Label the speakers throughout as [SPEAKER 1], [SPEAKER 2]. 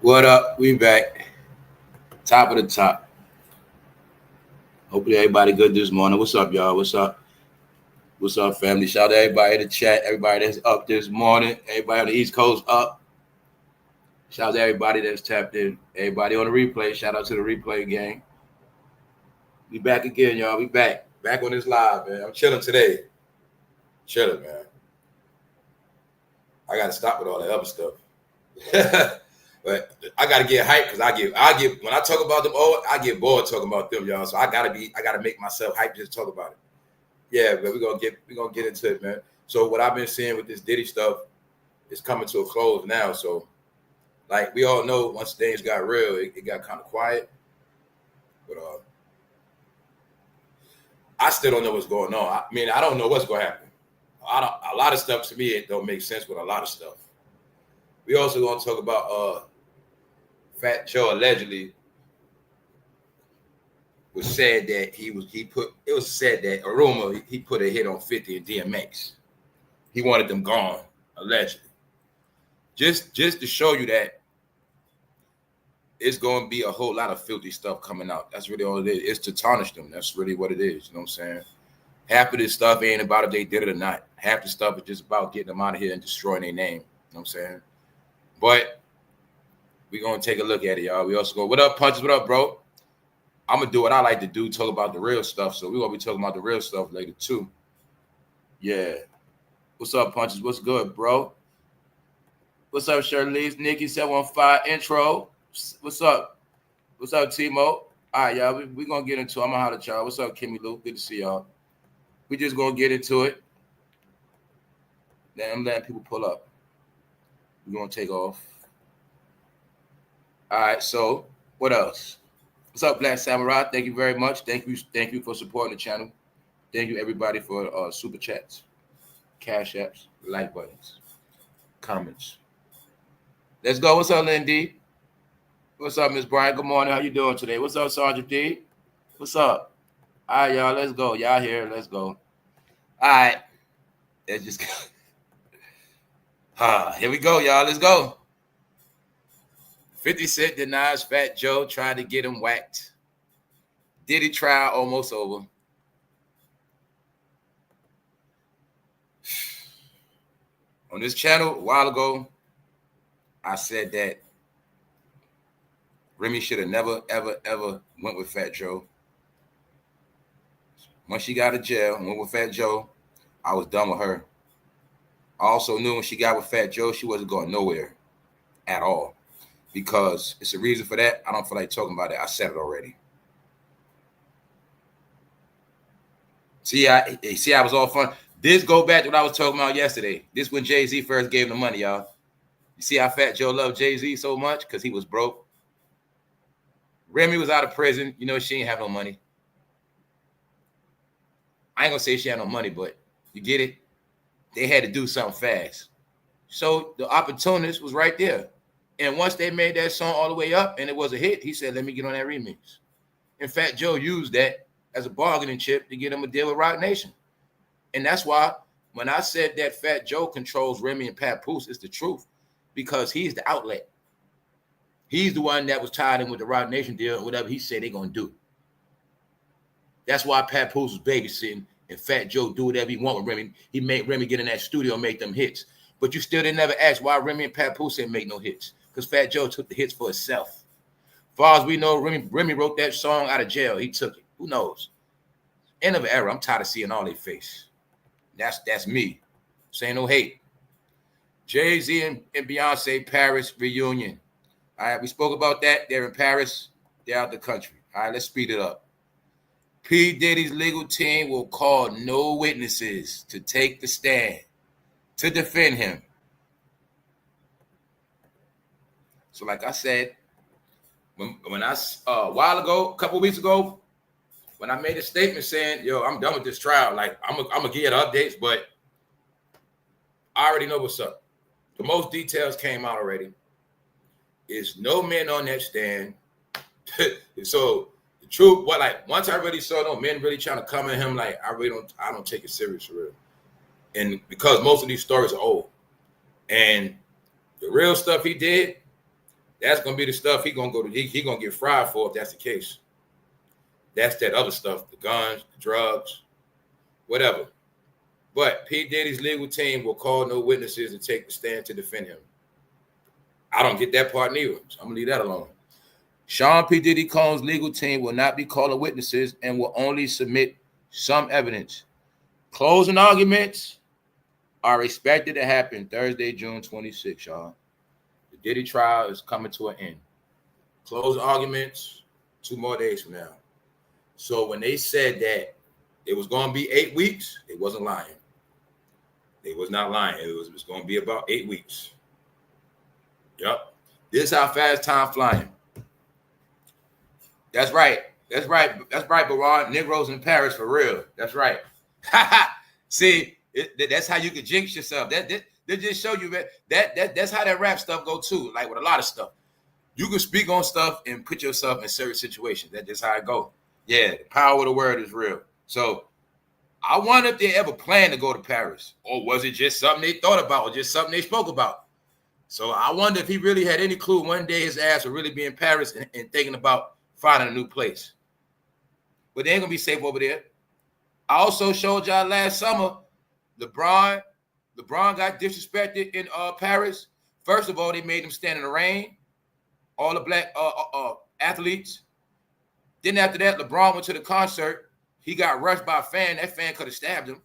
[SPEAKER 1] What up? We back. Top of the top. Hopefully everybody good this morning. What's up, y'all? What's up? What's up, family? Shout out to everybody in the chat. Everybody that's up this morning. Everybody on the East Coast up. Shout out to everybody that's tapped in. Everybody on the replay. Shout out to the replay gang. We back again, y'all. We back. Back on this live, man. I'm chilling today. Chilling, man. I gotta stop with all that other stuff. But I gotta get hyped because I get when I talk about them, I get bored talking about them, y'all. So I gotta make myself hyped just to talk about it. Yeah, but we're gonna get into it, man. So what I've been seeing with this Diddy stuff is coming to a close now. So like we all know, once things got real, it got kind of quiet. But I still don't know what's going on. I mean, I don't know what's gonna happen. A lot of stuff to me, it don't make sense with a lot of stuff. We also gonna talk about fatjoe allegedly was said that it was said that a rumor he put a hit on 50 and DMX. He wanted them gone, allegedly. Just to show you that it's going to be a whole lot of filthy stuff coming out. That's really all it is. It's to tarnish them. That's really what it is. You know what I'm saying? Half of this stuff ain't about if they did it or not. Half the stuff is just about getting them out of here and destroying their name. You know what I'm saying? But we're going to take a look at it, y'all. We also go, what up, Punches? What up, bro? I'm going to do what I like to do, talk about the real stuff. So we're going to be talking about the real stuff later, too. Yeah. What's up, Punches? What's good, bro? What's up, Shirley's? Nikki 715 intro. What's up? What's up, Timo? All right, y'all. We're going to get into it. I'm going to holler at y'all. What's up, Kimmy Lou? Good to see y'all. We just going to get into it. Then I'm letting people pull up. We're going to take off. All right, so what else? What's up, Black Samurai? Thank you very much. Thank you for supporting the channel. Thank you, everybody, for super chats, cash apps, like buttons, comments. Let's go. What's up, Lindy? What's up, Miss Bryant? Good morning. How you doing today? What's up, Sergeant D? What's up? All right, y'all. Let's go. Y'all here. Let's go. All right. Let's just go. Here we go, y'all. Let's go. 50 Cent denies fatjoe tried to get him whacked. Diddy trial almost over. On this channel a while ago, I said that Remy should have never, ever, ever went with fatjoe. Once she got out of jail and went with fatjoe, I was done with her. I also knew when she got with fatjoe, she wasn't going nowhere at all. Because it's a reason for that. I don't feel like talking about it. I said it already. See, I was all fun. This go back to what I was talking about yesterday. This when Jay-Z first gave him the money, y'all. You see how fatjoe loved Jay-Z so much? Because he was broke. Remy was out of prison. You know, she ain't have no money. I ain't going to say she had no money, but you get it? They had to do something fast. So the opportunist was right there. And once they made that song all the way up and it was a hit, he said, let me get on that remix. And fatjoe used that as a bargaining chip to get him a deal with Roc Nation. And that's why when I said that fatjoe controls Remy and Papoose, it's the truth. Because he's the outlet. He's the one that was tied in with the Roc Nation deal and whatever he said they're going to do. That's why Papoose was babysitting and fatjoe do whatever he want with Remy. He made Remy get in that studio and make them hits. But you still didn't never ask why Remy and Papoose didn't make no hits. Because fatjoe took the hits for himself. As far as we know, Remy wrote that song out of jail. He took it. Who knows? End of an era. I'm tired of seeing all their face. That's me. Saying no hate. Jay-Z and Beyonce Paris reunion. All right, we spoke about that. They're in Paris. They're out the country. All right, let's speed it up. P.Diddy's legal team will call no witnesses to take the stand to defend him. So like I said, when I a while ago, a couple of weeks ago, when I made a statement saying, yo, I'm done with this trial, like I'm gonna give you the updates, but I already know what's up. The most details came out already. There's no men on that stand. So the truth, what like once I really saw no men really trying to come at him, like I don't take it serious for real. And because most of these stories are old. And the real stuff he did, That's gonna be the stuff he gonna go to. He gonna get fried for if that's the case. That's that other stuff, the guns, the drugs, whatever. But P. Diddy's legal team will call no witnesses and take the stand to defend him. I don't get that part neither, so I'm gonna leave that alone. Sean P. Diddy Combs' legal team will not be calling witnesses and will only submit some evidence. Closing arguments are expected to happen Thursday, June 26, y'all. The Diddy trial is coming to an end. Closing arguments 2 more days from now. So when they said that it was going to be 8 weeks, they wasn't lying. They was not lying. It was going to be about 8 weeks. Yep. This is how fast time flying. That's right. That's right. That's right, Baron. Negroes in Paris for real. That's right. See, that's how you can jinx yourself. That just show you that's how that rap stuff go too. Like with a lot of stuff, you can speak on stuff and put yourself in certain situations. That's just how it go. Yeah, the power of the word is real. So I wonder if they ever planned to go to Paris, or was it just something they thought about, or just something they spoke about? So I wonder if he really had any clue one day his ass would really be in Paris and thinking about finding a new place. But they ain't gonna be safe over there. I also showed y'all last summer, LeBron got disrespected in Paris. First of all, they made him stand in the rain. All the black athletes. Then after that, LeBron went to the concert. He got rushed by a fan. That fan could have stabbed him.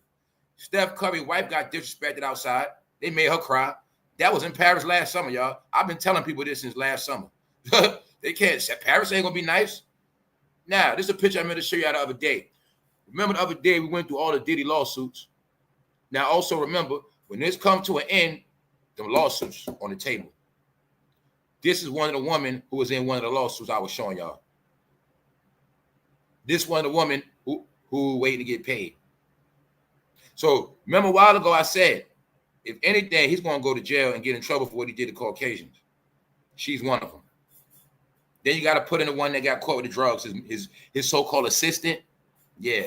[SPEAKER 1] Steph Curry's wife got disrespected outside. They made her cry. That was in Paris last summer, y'all. I've been telling people this since last summer. They can't. Paris ain't gonna be nice. Now, this is a picture I meant to show you the other day. Remember the other day we went through all the Diddy lawsuits. Now, also remember, when this comes to an end, the lawsuits on the table. This is one of the women who was in one of the lawsuits I was showing y'all. This one of the women who waiting to get paid. So remember a while ago I said, if anything, he's going to go to jail and get in trouble for what he did to Caucasians. She's one of them. Then you got to put in the one that got caught with the drugs, his so-called assistant. Yeah.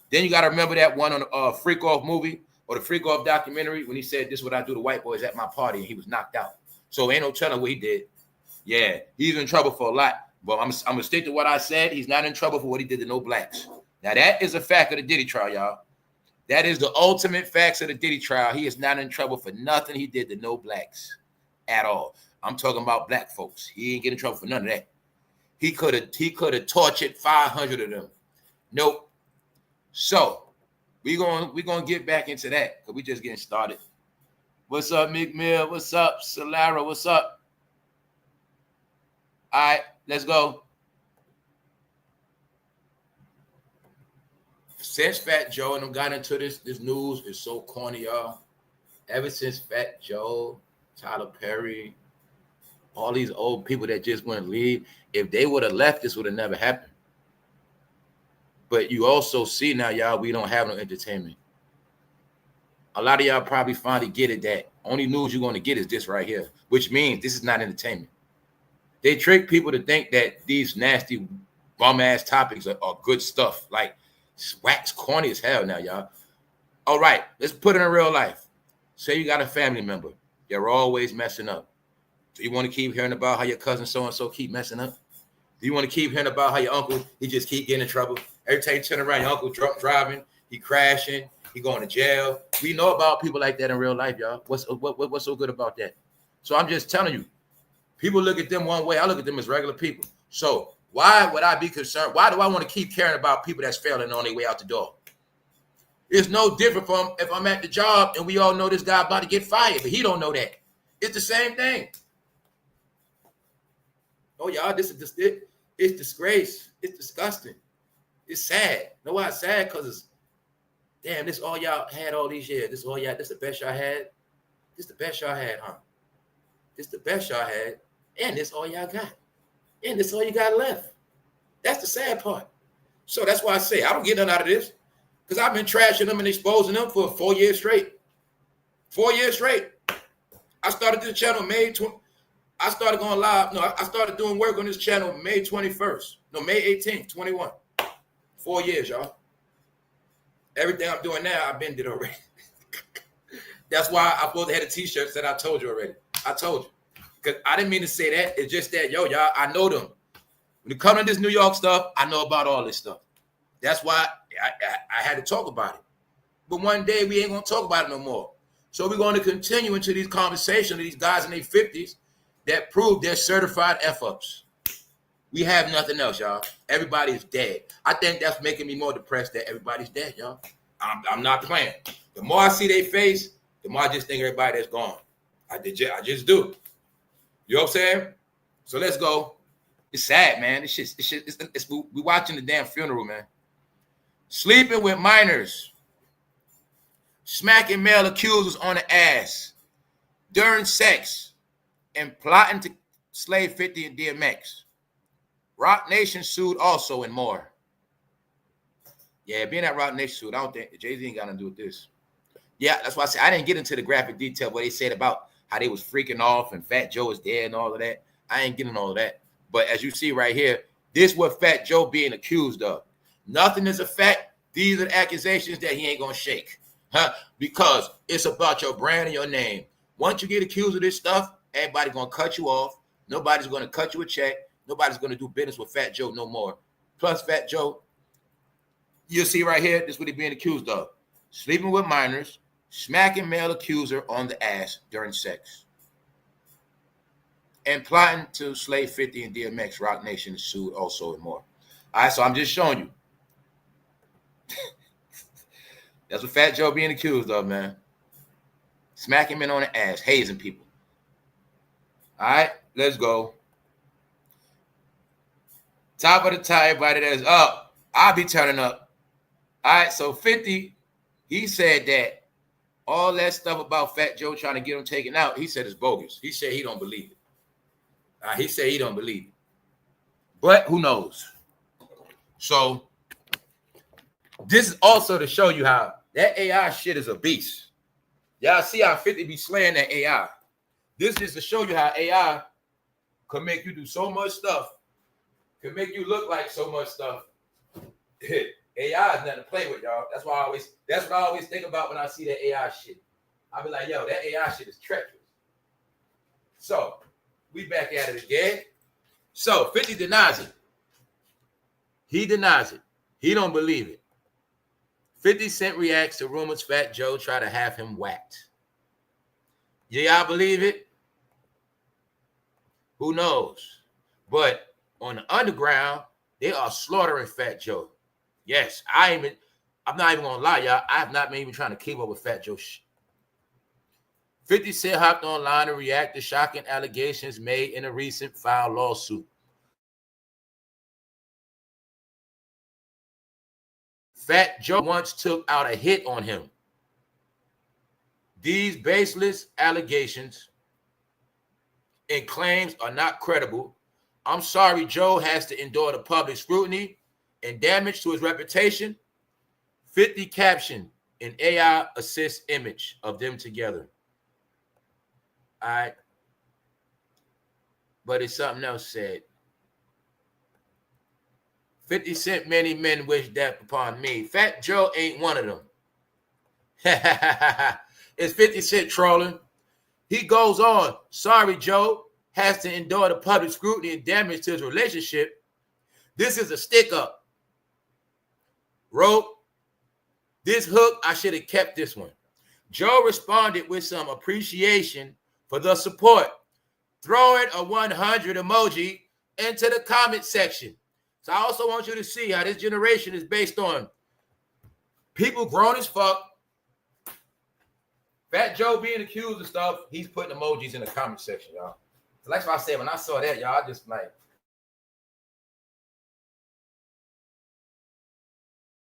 [SPEAKER 1] Then you got to remember that one on the Freakoff movie or the Freakoff documentary when he said, "This is what I do to white boys at my party," and he was knocked out. So ain't no telling what he did. Yeah, he's in trouble for a lot. But I'm going to stick to what I said. He's not in trouble for what he did to no blacks. Now, that is a fact of the Diddy trial, y'all. That is the ultimate facts of the Diddy trial. He is not in trouble for nothing he did to no blacks at all. I'm talking about black folks. He ain't getting in trouble for none of that. He could have tortured 500 of them. Nope. So we're gonna get back into that because we just getting started. What's up, Mick Mill? What's up, Solara? What's up? All right, let's go. Since Fat Joe and them got into this news is so corny, y'all. Ever since Fat Joe, Tyler Perry, all these old people that just want to leave, if they would have left, this would have never happened. But you also see now, y'all, we don't have no entertainment. A lot of y'all probably finally get it that only news you're going to get is this right here, which means this is not entertainment. They trick people to think that these nasty bum-ass topics are good stuff. Like, wax corny as hell now, y'all. All right, let's put it in real life. Say you got a family member. They're always messing up. Do you want to keep hearing about how your cousin so-and-so keep messing up? Do you want to keep hearing about how your uncle, he just keep getting in trouble? Every time you turn around, your uncle driving, he crashing, he going to jail. We know about people like that in real life, y'all. What's so good about that? So I'm just telling you, people look at them one way. I look at them as regular people. So why would I be concerned? Why do I want to keep caring about people that's failing on their way out the door? It's no different from if I'm at the job and we all know this guy about to get fired, but he don't know that. It's the same thing. Oh, y'all, it's disgrace. It's disgusting. It's sad. Know why it's sad? Because it's, damn, this all y'all had all these years. This the best y'all had. This the best y'all had, huh? This the best y'all had. And this all y'all got. And this all you got left. That's the sad part. So that's why I say I don't get nothing out of this. Because I've been trashing them and exposing them for 4 years straight. 4 years straight. I started this channel I started going live. No, I started doing work on this channel May 21st. No, May 18th, 21. 4 years, y'all. Everything I'm doing now, I've been did already. That's why I supposed to have a t-shirt that I told you already. I told you. Because I didn't mean to say that. It's just that, yo, y'all, I know them. When it comes to this New York stuff, I know about all this stuff. That's why I had to talk about it. But one day we ain't gonna talk about it no more. So we're going to continue into these conversations with these guys in their 50s that prove they're certified F-ups. We have nothing else, y'all. Everybody's dead. I think that's making me more depressed that everybody's dead, y'all. I'm not playing. The more I see their face, the more I just think everybody that's gone. I just do. You know what I'm saying? So let's go. It's sad, man. We watching the damn funeral, man. Sleeping with minors. Smacking male accusers on the ass during sex. And plotting to slay 50 and DMX. Rock Nation sued also and more. Yeah, being at Rock Nation sued, I don't think Jay-Z ain't got nothing to do with this. Yeah, that's why I said I didn't get into the graphic detail what they said about how they was freaking off and Fat Joe is dead and all of that. I ain't getting all of that. But as you see right here, this is what Fat Joe being accused of. Nothing is a fact. These are the accusations that he ain't gonna shake. Because it's about your brand and your name. Once you get accused of this stuff, everybody's gonna cut you off. Nobody's gonna cut you a check. Nobody's gonna do business with Fat Joe no more. Plus, Fat Joe, you'll see right here, this is what he's being accused of. Sleeping with minors, smacking male accuser on the ass during sex, and plotting to slay 50 and DMX. Rock Nation is sued also and more. All right, so I'm just showing you. That's what Fat Joe being accused of, man. Smacking men on the ass, hazing people. All right, let's go. Top of the tie, everybody that is up. I'll be turning up. All right, so 50, he said that all that stuff about Fat Joe trying to get him taken out, he said it's bogus. He said he don't believe it. He said he don't believe it. But who knows? So this is also to show you how that AI shit is a beast. Y'all see how 50 be slaying that AI. This is to show you how AI can make you do so much stuff, can make you look like so much stuff. AI is nothing to play with, y'all. That's what I always think about when I see that AI shit. I be like, yo, that AI shit is treacherous. So we back at it again. So 50 denies it. He denies it. He don't believe it. 50 Cent reacts to rumors Fat Joe try to have him whacked. Yeah, I believe it. Who knows? But on the underground, they are slaughtering Fat Joe. Yes, I'm not even gonna lie, y'all. I have not been even trying to keep up with Fat Joe shit. 50 Cent hopped online to react to shocking allegations made in a recent filed lawsuit. Fat Joe once took out a hit on him. These baseless allegations and claims are not credible. I'm sorry Joe has to endure the public scrutiny and damage to his reputation. 50 caption an AI assist image of them together. All right. But it's something else said. 50 Cent, many men wish death upon me. Fat Joe ain't one of them. It's 50 Cent trolling. He goes on, sorry Joe has to endure the public scrutiny and damage to his relationship. This is a stick up. Wrote, this hook, I should have kept this one. Joe responded with some appreciation for the support, throwing a 100 emoji into the comment section. So I also want you to see how this generation is based on people grown as fuck. Fat Joe being accused of stuff, he's putting emojis in the comment section, y'all. So like I said, when I saw that, y'all, I just like,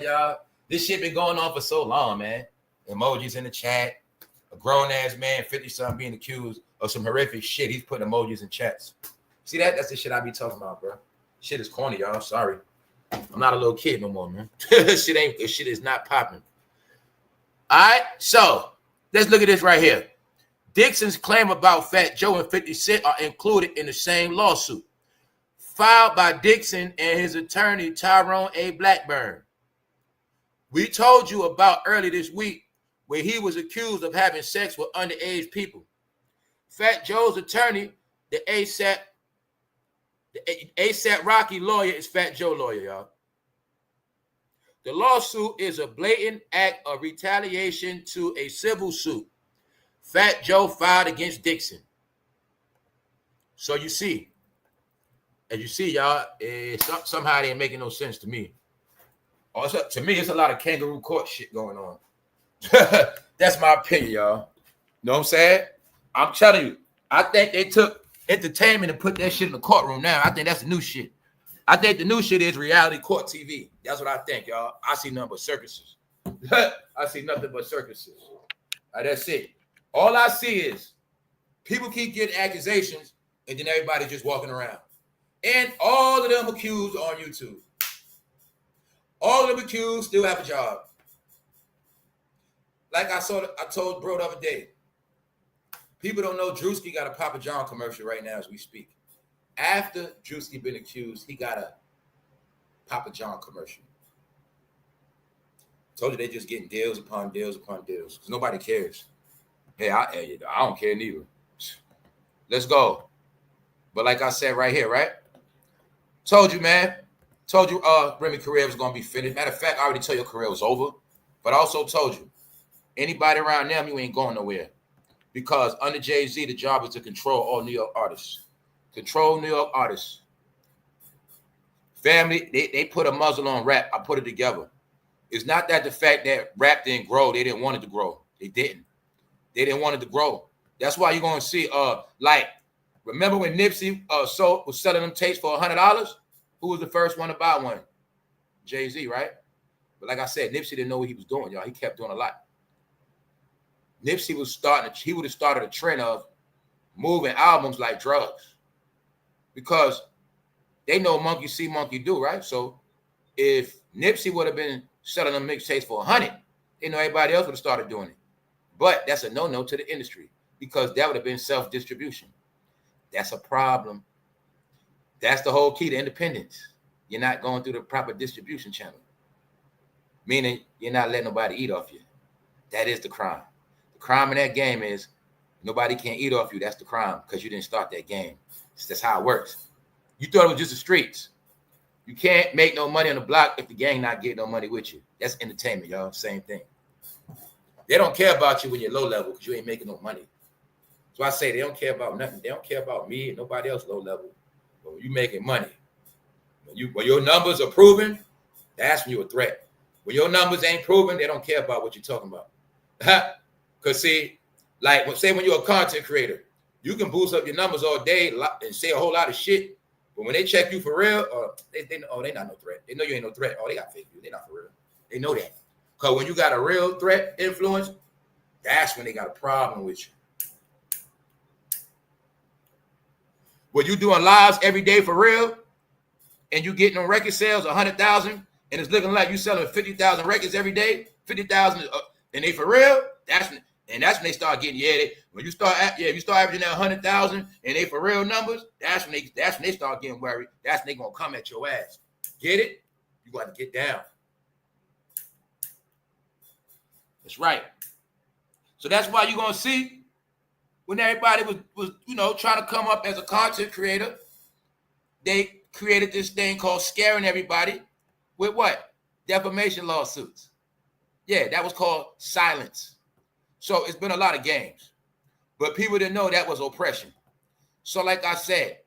[SPEAKER 1] y'all, this shit been going on for so long, man. Emojis in the chat, a grown-ass man, 50-something being accused of some horrific shit. He's putting emojis in chats. See that? That's the shit I be talking about, bro. Shit is corny, y'all. Sorry. I'm not a little kid no more, man. This shit is not popping. All right, so let's look at this right here. Dixon's claim about Fat Joe and 50 Cent are included in the same lawsuit filed by Dixon and his attorney, Tyrone A. Blackburn. We told you about early this week where he was accused of having sex with underage people. Fat Joe's attorney the ASAP Rocky lawyer is Fat Joe lawyer, y'all. The lawsuit is a blatant act of retaliation to a civil suit Fat Joe filed against Dixon. So you see, as you see, y'all, somehow it ain't making no sense to me. Also, to me, it's a lot of kangaroo court shit going on. That's my opinion, y'all. Know what I'm saying? I'm telling you, I think they took entertainment and put that shit in the courtroom now. I think that's the new shit. I think the new shit is reality court TV. That's what I think, y'all. I see nothing but circuses. I see nothing but circuses. That's it. All I see is people keep getting accusations, and then everybody just walking around. And all of them accused on YouTube. All of them accused still have a job. Like I told bro the other day, people don't know Drewski got a Papa John commercial right now as we speak. After Drewski been accused, he got a Papa John commercial. Told you they just getting deals upon deals upon deals because nobody cares. Hey, I don't care neither. Let's go. But like I said right here, right? Told you, man. Told you Remy's career was going to be finished. Matter of fact, I already told your career was over. But I also told you, anybody around them, you ain't going nowhere. Because under Jay-Z, the job is to control all New York artists. Control New York artists. Family, they put a muzzle on rap. I put it together. It's not that the fact that rap didn't grow, they didn't want it to grow. They didn't. They didn't want it to grow. That's why you're going to see, like, remember when Nipsey was selling them tapes for $100? Who was the first one to buy one? Jay-Z, right? But like I said, Nipsey didn't know what he was doing, y'all. He kept doing a lot. Nipsey he would have started a trend of moving albums like drugs. Because they know monkey see, monkey do, right? So if Nipsey would have been selling them mixtapes for $100, they know everybody else would have started doing it. But that's a no-no to the industry because that would have been self-distribution. That's a problem. That's the whole key to independence. You're not going through the proper distribution channel. Meaning you're not letting nobody eat off you. That is the crime. The crime in that game is nobody can eat off you. That's the crime because you didn't start that game. That's how it works. You thought it was just the streets. You can't make no money on the block if the gang not getting no money with you. That's entertainment, y'all. Same thing. They don't care about you when you're low level because you ain't making no money. So I say they don't care about nothing. They don't care about me and nobody else low level. But when you making money, when your numbers are proven, that's when you're a threat. When your numbers ain't proven, they don't care about what you're talking about. Because see, like say when you're a content creator, you can boost up your numbers all day and say a whole lot of shit. But when they check you for real, they not no threat. They know you ain't no threat. Oh, they got fake news. They not for real. They know that. Because when you got a real threat influence, that's when they got a problem with you. When you doing lives every day for real, and you getting on record sales 100,000, and it's looking like you selling 50,000 records every day, 50,000, and they for real, that's when they start getting when you start averaging that 100,000 and they for real numbers, that's when they start getting worried. That's when they gonna come at your ass. Get it? You got to get down. That's right. So that's why you're gonna see when everybody was trying to come up as a content creator, they created this thing called scaring everybody with what? Defamation lawsuits. Yeah, that was called silence. So it's been a lot of games. But people didn't know that was oppression. So like I said,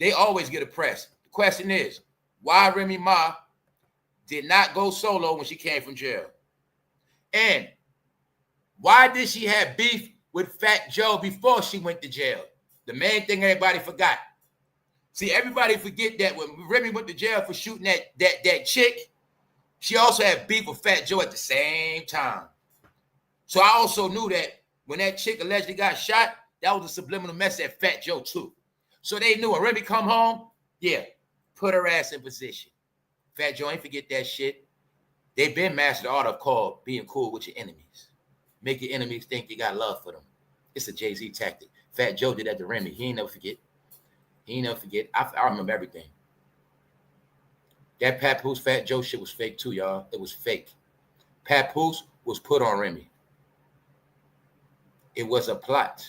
[SPEAKER 1] they always get oppressed. The question is, why Remy Ma did not go solo when she came from jail? And why did she have beef with Fat Joe before she went to jail? The main thing everybody forgot. See, everybody forget that when Remy went to jail for shooting that chick, she also had beef with Fat Joe at the same time. So I also knew that when that chick allegedly got shot, that was a subliminal message at Fat Joe too. So they knew when Remy come home, yeah, put her ass in position. Fat Joe ain't forget that shit. They've been mastered the art of called being cool with your enemies. Make your enemies think you got love for them. It's a Jay-Z tactic. Fat Joe did that to Remy. He ain't never forget. I remember everything. That Papoose Fat Joe shit was fake too, y'all. It was fake. Papoose was put on Remy. It was a plot.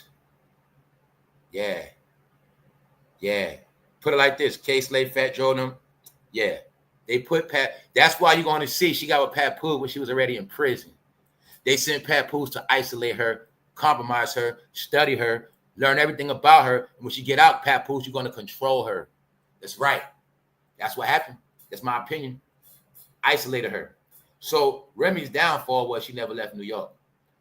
[SPEAKER 1] Yeah. Yeah. Put it like this. K-Slave, Fat Joe, them. Yeah. They put Pat. That's why you're going to see she got with Papoose when she was already in prison. They sent Papoose to isolate her, compromise her, study her, learn everything about her. And when she get out, Papoose, you're going to control her. That's right. That's what happened. That's my opinion. Isolated her. So Remy's downfall was she never left New York.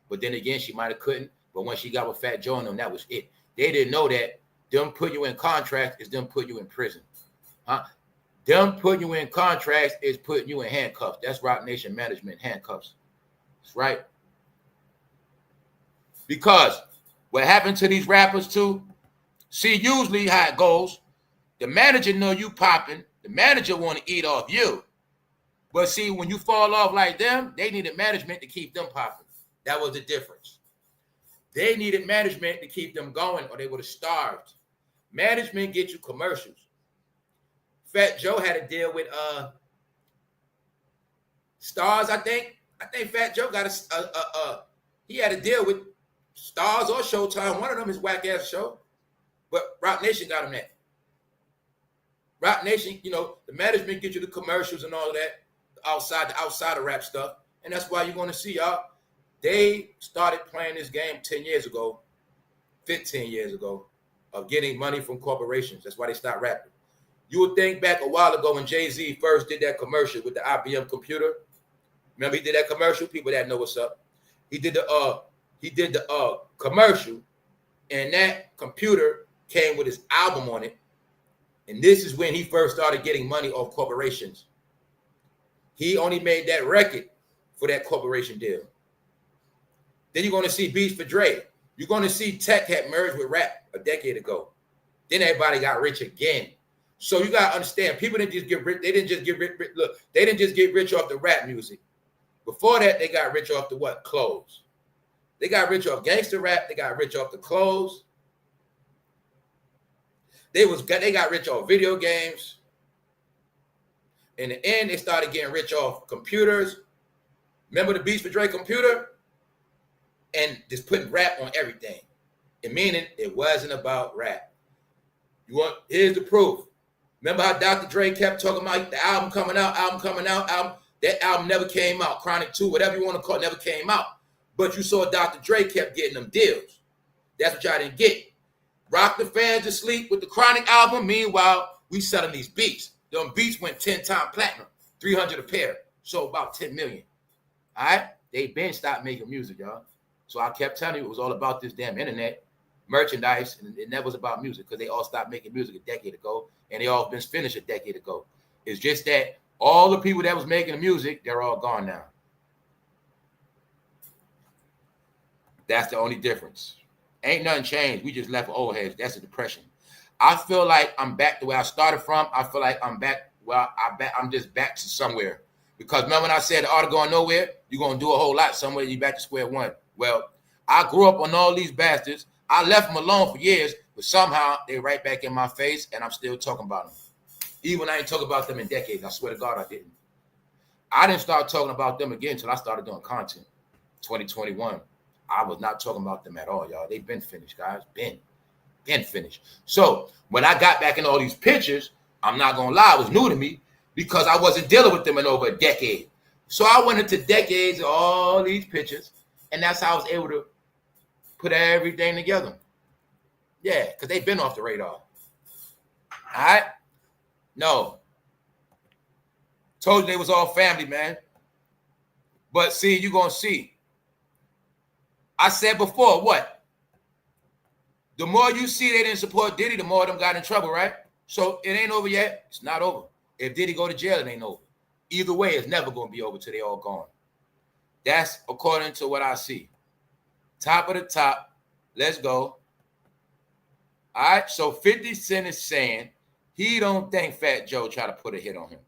[SPEAKER 1] But then again, she might have couldn't. But when she got with Fat Joe and them, that was it. They didn't know that them putting you in contracts is them putting you in prison. Huh? Them putting you in contracts is putting you in handcuffs. That's Roc Nation management, handcuffs. That's right. Because what happened to these rappers too, see, usually how it goes, the manager know you popping, the manager want to eat off you. But see, when you fall off like them, they needed management to keep them popping. That was the difference. They needed management to keep them going or they would have starved. Management get you commercials. Fat Joe had a deal with Stars, I think. I think Fat Joe got he had a deal with Stars or Showtime. One of them is whack ass show. But Roc Nation got him that. Roc Nation, you know, the management get you the commercials and all of that, the outside of rap stuff. And that's why you're going to see y'all. They started playing this game 10 years ago, 15 years ago, of getting money from corporations. That's why they stopped rapping. You would think back a while ago when Jay-Z first did that commercial with the IBM computer. Remember he did that commercial? People that know what's up. He did the commercial, and that computer came with his album on it. And this is when he first started getting money off corporations. He only made that record for that corporation deal. Then you're going to see Beats for Dre. You're going to see tech had merged with rap a decade ago. Then everybody got rich again. So you got to understand, people didn't just get rich. They didn't just get rich. Look, they didn't just get rich off the rap music. Before that, they got rich off the what? Clothes. They got rich off gangster rap. They got rich off the clothes. They got rich off video games. In the end, they started getting rich off computers. Remember the Beats for Dre computer? And just putting rap on everything. And meaning it wasn't about rap. Here's the proof. Remember how Dr. Dre kept talking about the album coming out. That album never came out. Chronic 2, whatever you want to call it, never came out. But you saw Dr. Dre kept getting them deals. That's what y'all didn't get. Rock the fans to sleep with the Chronic album. Meanwhile, we selling these beats. Them beats went 10 times platinum, 300 a pair. So about 10 million. All right? They been stopped making music, y'all. So I kept telling you it was all about this damn internet, merchandise, and it never was about music because they all stopped making music a decade ago, and they all been finished a decade ago. It's just that all the people that was making the music, they're all gone now. That's the only difference. Ain't nothing changed. We just left old heads. That's a depression. I feel like I'm back to where I started from. I feel like I'm back. Well, I'm just back to somewhere. Because remember when I said the art of going nowhere, you're going to do a whole lot somewhere. You're back to square one. Well, I grew up on all these bastards. I left them alone for years, but somehow they're right back in my face, and I'm still talking about them. Even when I ain't talking about them in decades. I swear to God, I didn't. I didn't start talking about them again until I started doing content. 2021. I was not talking about them at all, y'all. They've been finished, guys. Been finished. So when I got back in all these pictures, I'm not going to lie, it was new to me because I wasn't dealing with them in over a decade. So I went into decades of all these pictures, and that's how I was able to put everything together. Yeah, because they've been off the radar. All right? No. Told you they was all family, man. But see, you're going to see. I said before, what? The more you see they didn't support Diddy, the more of them got in trouble, right? So it ain't over yet. It's not over. If Diddy go to jail, it ain't over. Either way, it's never going to be over till they all gone. That's according to what I see. Top of the top. Let's go. All right. So 50 Cent is saying he don't think Fat Joe tried to put a hit on him.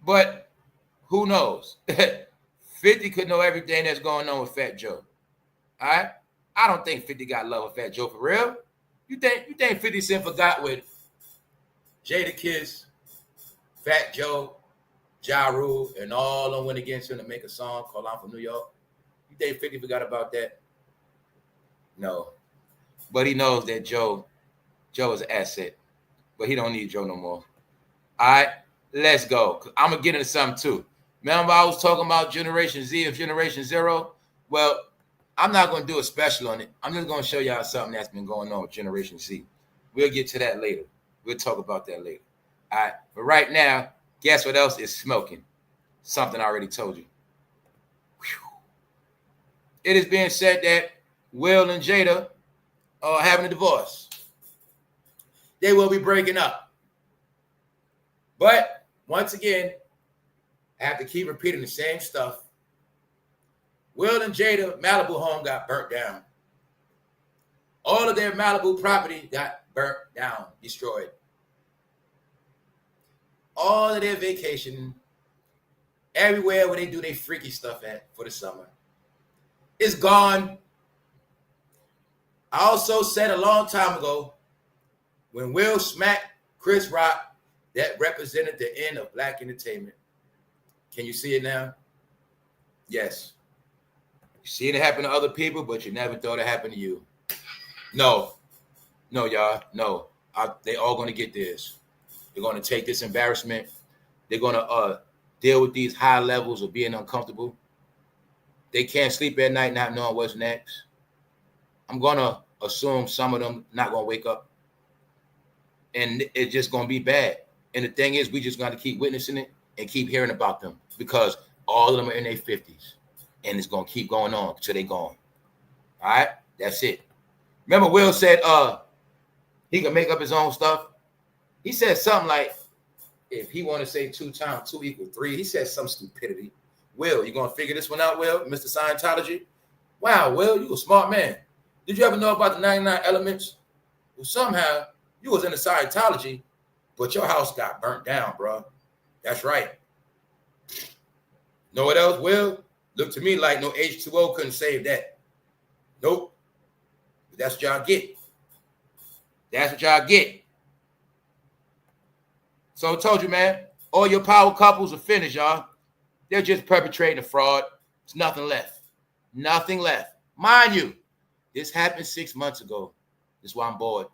[SPEAKER 1] But who knows? 50 could know everything that's going on with Fat Joe. All right? I don't think 50 got love with Fat Joe for real. You think 50 Cent forgot with Jadakiss, Fat Joe, Ja Rule, and all of them went against him to make a song called I'm from New York? You think 50 forgot about that? No. But he knows that Joe is an asset. But he don't need Joe no more. All right, let's go. I'm going to get into something too. Remember I was talking about Generation Z of Generation Zero? Well, I'm not going to do a special on it. I'm just going to show y'all something that's been going on with Generation Z. We'll get to that later. We'll talk about that later. All right, but right now, guess what else is smoking? Something I already told you. Whew. It is being said that Will and Jada are having a divorce. They will be breaking up. But once again, I have to keep repeating the same stuff. Will and Jada Malibu home got burnt down. All of their Malibu property got burnt down, destroyed. All of their vacation, everywhere where they do their freaky stuff at for the summer, is gone. I also said a long time ago, when Will smacked Chris Rock, that represented the end of black entertainment. Can you see it now? Yes. You see it happen to other people, but you never thought it happened to you. No, y'all, no. They all going to get this. They're going to take this embarrassment. They're going to deal with these high levels of being uncomfortable. They can't sleep at night not knowing what's next. I'm going to assume some of them not going to wake up. And it's just going to be bad. And the thing is, we just got to keep witnessing it and keep hearing about them because all of them are in their 50s. And it's going to keep going on until they're gone. All right? That's it. Remember Will said he can make up his own stuff? He said something like, if he want to say 2 times 2 equals 3, he said some stupidity. Will, you going to figure this one out, Will, Mr. Scientology? Wow, Will, you a smart man. Did you ever know about the 99 elements? Well, somehow you was into Scientology, but your house got burnt down, bro. That's right. Know what else, Will? Look to me like no H2O couldn't save that. Nope. But that's what y'all get. That's what y'all get. So I told you, man, all your power couples are finished, y'all. They're just perpetrating a fraud. There's nothing left. Nothing left. Mind you, this happened 6 months ago. This is why I'm bored.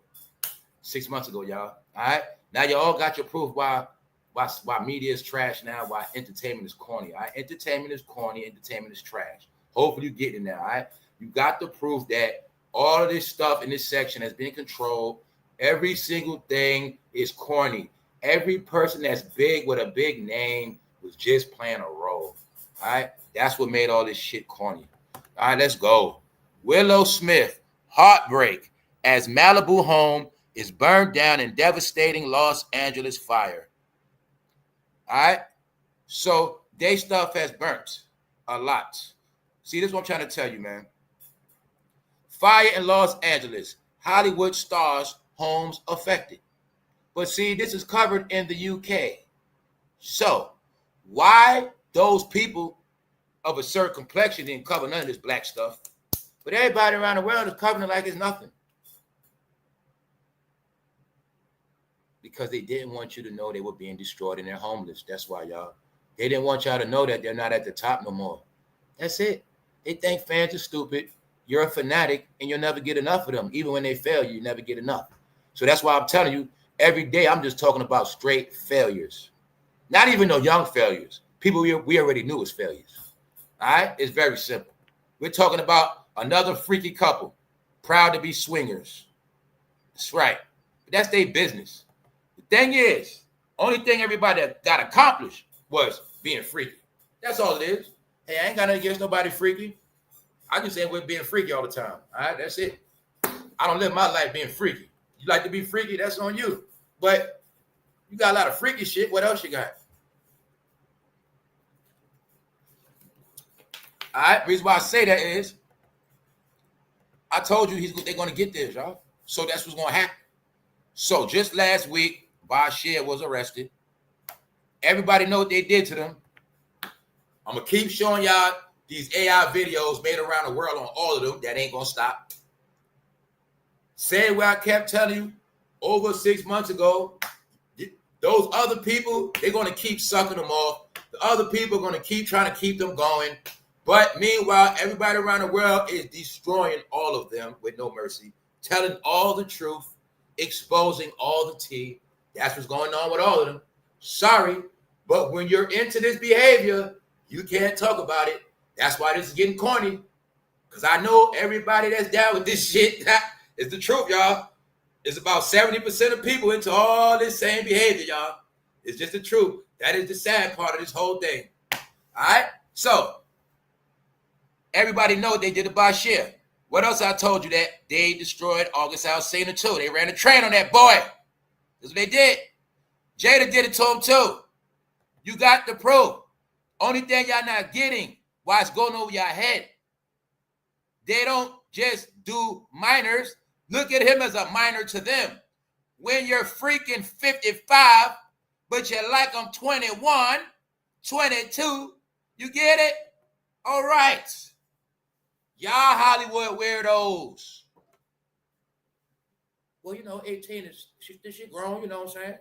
[SPEAKER 1] 6 months ago, y'all. All right? Now you all got your proof why media is trash now, why entertainment is corny. All right? Entertainment is corny. Entertainment is trash. Hopefully you get it now, all right? You got the proof that all of this stuff in this section has been controlled. Every single thing is corny. Every person that's big with a big name was just playing a role. All right? That's what made all this shit corny. All right, let's go. Willow Smith, heartbreak as Malibu home is burned down in devastating Los Angeles fire. All right? So their stuff has burnt a lot. See, this is what I'm trying to tell you, man. Fire in Los Angeles. Hollywood stars' homes affected. But see, this is covered in the UK. So why those people of a certain complexion didn't cover none of this black stuff, but everybody around the world is covering it like it's nothing? Because they didn't want you to know they were being destroyed and they're homeless. That's why, y'all. They didn't want y'all to know that they're not at the top no more. That's it. They think fans are stupid. You're a fanatic and you'll never get enough of them. Even when they fail, you never get enough. So that's why I'm telling you, every day I'm just talking about straight failures. Not even no young failures. People we already knew was failures. All right? It's very simple. We're talking about another freaky couple, proud to be swingers. That's right. But that's their business. The thing is, only thing everybody got accomplished was being freaky. That's all it is. Hey, I ain't got nothing against nobody freaky. I just saying we're being freaky all the time. All right? That's it. I don't live my life being freaky. You like to be freaky, that's on you. But you got a lot of freaky shit. What else you got? All right. Reason why I say that is I told you they're going to get this, y'all. So that's what's going to happen. So just last week, Bashir was arrested. Everybody know what they did to them. I'm going to keep showing y'all these AI videos made around the world on all of them. That ain't going to stop. Say what I kept telling you over 6 months ago. Those other people, they're going to keep sucking them off. The other people are going to keep trying to keep them going. But meanwhile, everybody around the world is destroying all of them with no mercy. telling all the truth, exposing all the tea. That's what's going on with all of them. Sorry, but when you're into this behavior, you can't talk about it. That's why this is getting corny. Because I know everybody that's down with this shit is the truth, y'all. It's about 70% of people into all this same behavior, y'all. It's just the truth. That is the sad part of this whole thing. All right? So, everybody know they did a Bashir. What else I told you that they destroyed August Alsina too? They ran a train on that boy. That's what they did. Jada did it to him too. You got the proof. Only thing y'all not getting, why it's going over your head. They don't just do minors. Look at him as a minor to them. When you're freaking 55, but you're like I'm 21, 22, you get it? All right. Y'all Hollywood weirdos. Well, 18 is, she grown, you know what I'm saying?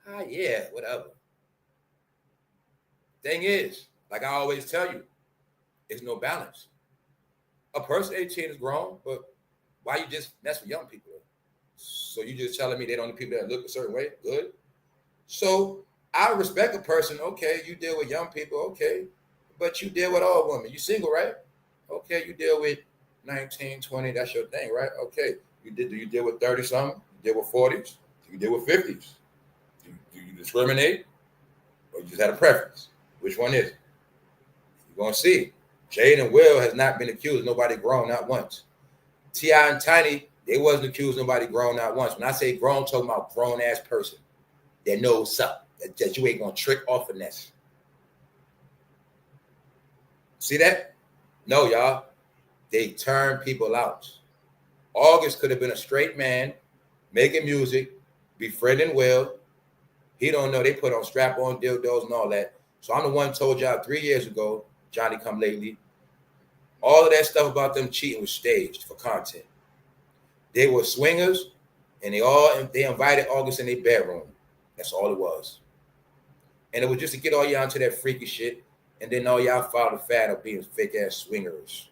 [SPEAKER 1] Ah, yeah, whatever. Thing is, like I always tell you, there's no balance. A person 18 is grown, but why you just mess with young people? So you just telling me they don't need people that look a certain way? Good. So I respect a person. Okay, you deal with young people. Okay, but you deal with all women. You single, right? Okay, you deal with 19, 20. That's your thing, right? Okay, do you deal with 30-something? You deal with 40s? Do you deal with 50s? Do you discriminate? Or you just had a preference? Which one is it? You're going to see. Jade and Will has not been accused. Nobody grown, not once. T.I. and Tiny, they wasn't accused. Nobody grown, not once. When I say grown, I'm talking about grown-ass person that knows something, that you ain't going to trick or finesse. See that? No, y'all. They turn people out. August could have been a straight man, making music, befriending Will. He don't know. They put on strap-on dildos and all that. So I'm the one who told y'all 3 years ago, Johnny Come Lately, all of that stuff about them cheating was staged for content. They were swingers, and they invited August in their bedroom. That's all it was. And it was just to get all y'all into that freaky shit, and then all y'all followed the fad of being fake-ass swingers.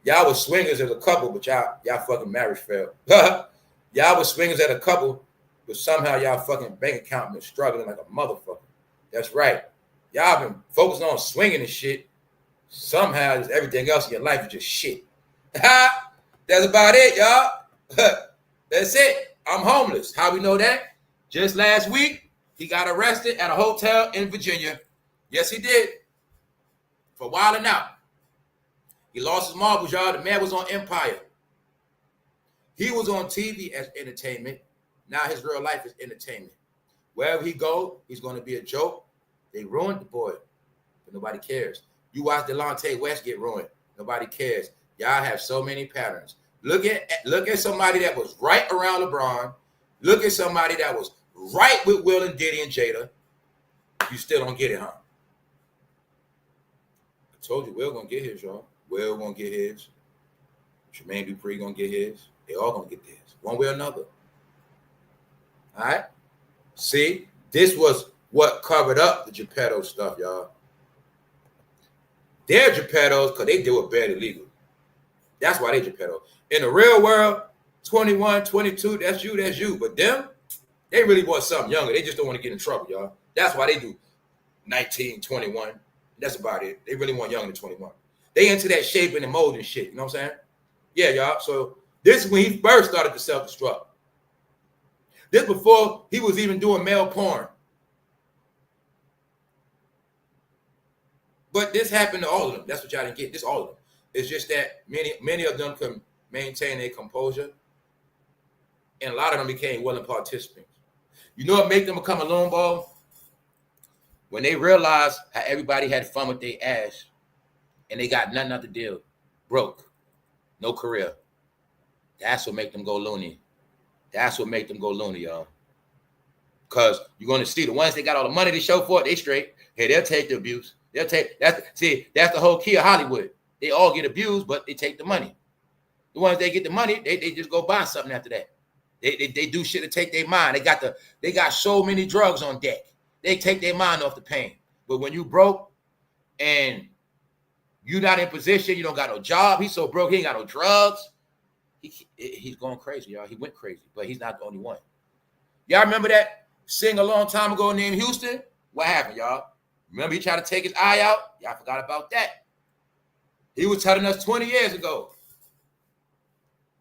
[SPEAKER 1] Y'all was swingers as a couple, but y'all fucking marriage failed. Y'all was swingers as a couple, but somehow y'all fucking bank account been struggling like a motherfucker. That's right. Y'all been focused on swinging and shit. Somehow, just everything else in your life is just shit. That's about it, y'all. That's it. I'm homeless. How we know that? Just last week, he got arrested at a hotel in Virginia. Yes, he did. For wilding out. He lost his marbles, y'all. The man was on Empire. He was on TV as entertainment. Now his real life is entertainment. Wherever he go, he's going to be a joke. They ruined the boy, but nobody cares. You watch Delonte West get ruined. Nobody cares. Y'all have so many patterns. Look at somebody that was right around LeBron. Look at somebody that was right with Will and Diddy and Jada. You still don't get it, huh? I told you, Will gonna get his, y'all. Will gonna get his. Jermaine Dupri gonna get his. They all gonna get theirs, one way or another. All right? See, this was what covered up the Geppetto stuff, y'all. They're Geppettos because they do it barely legal. That's why they Geppetto. In the real world, 21, 22, that's you. But them, they really want something younger. They just don't want to get in trouble, y'all. That's why they do 19, 21. That's about it. They really want younger than 21. They into that shaping and molding shit. You know what I'm saying? Yeah, y'all. So this is when he first started to self-destruct. This before he was even doing male porn. But this happened to all of them. That's what y'all didn't get. This all of them. It's just that many of them could maintain their composure. And a lot of them became willing participants. You know what made them become a lone ball? When they realized how everybody had fun with their ass and they got nothing out the deal. Broke. No career. That's what made them go loony. That's what made them go loony, y'all. Because you're going to see the ones that got all the money to show for it, they straight. Hey, they'll take the abuse. They'll take that's the whole key of Hollywood. They all get abused, but they take the money. The ones that get the money, they just go buy something after that. They do shit to take their mind. They got so many drugs on deck. They take their mind off the pain. But when you broke and you not in position, you don't got no job. He's so broke, he ain't got no drugs. he's going crazy, y'all. He went crazy, but he's not the only one. Y'all remember that sing a long time ago named Houston? What happened, y'all? Remember he tried to take his eye out? Y'all forgot about that. He was telling us 20 years ago.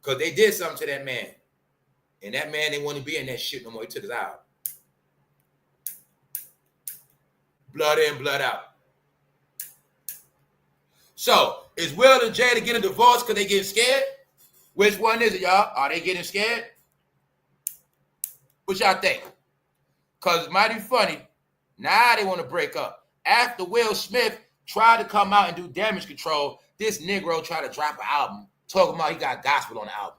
[SPEAKER 1] Because they did something to that man. And that man didn't want to be in that shit no more. He took his eye out. Blood in, blood out. So, is Will and Jay to get a divorce because they getting scared? Which one is it, y'all? Are they getting scared? What y'all think? Because it's mighty funny. Now they want to break up. After Will Smith tried to come out and do Damage Control, this Negro tried to drop an album talking about he got gospel on the album.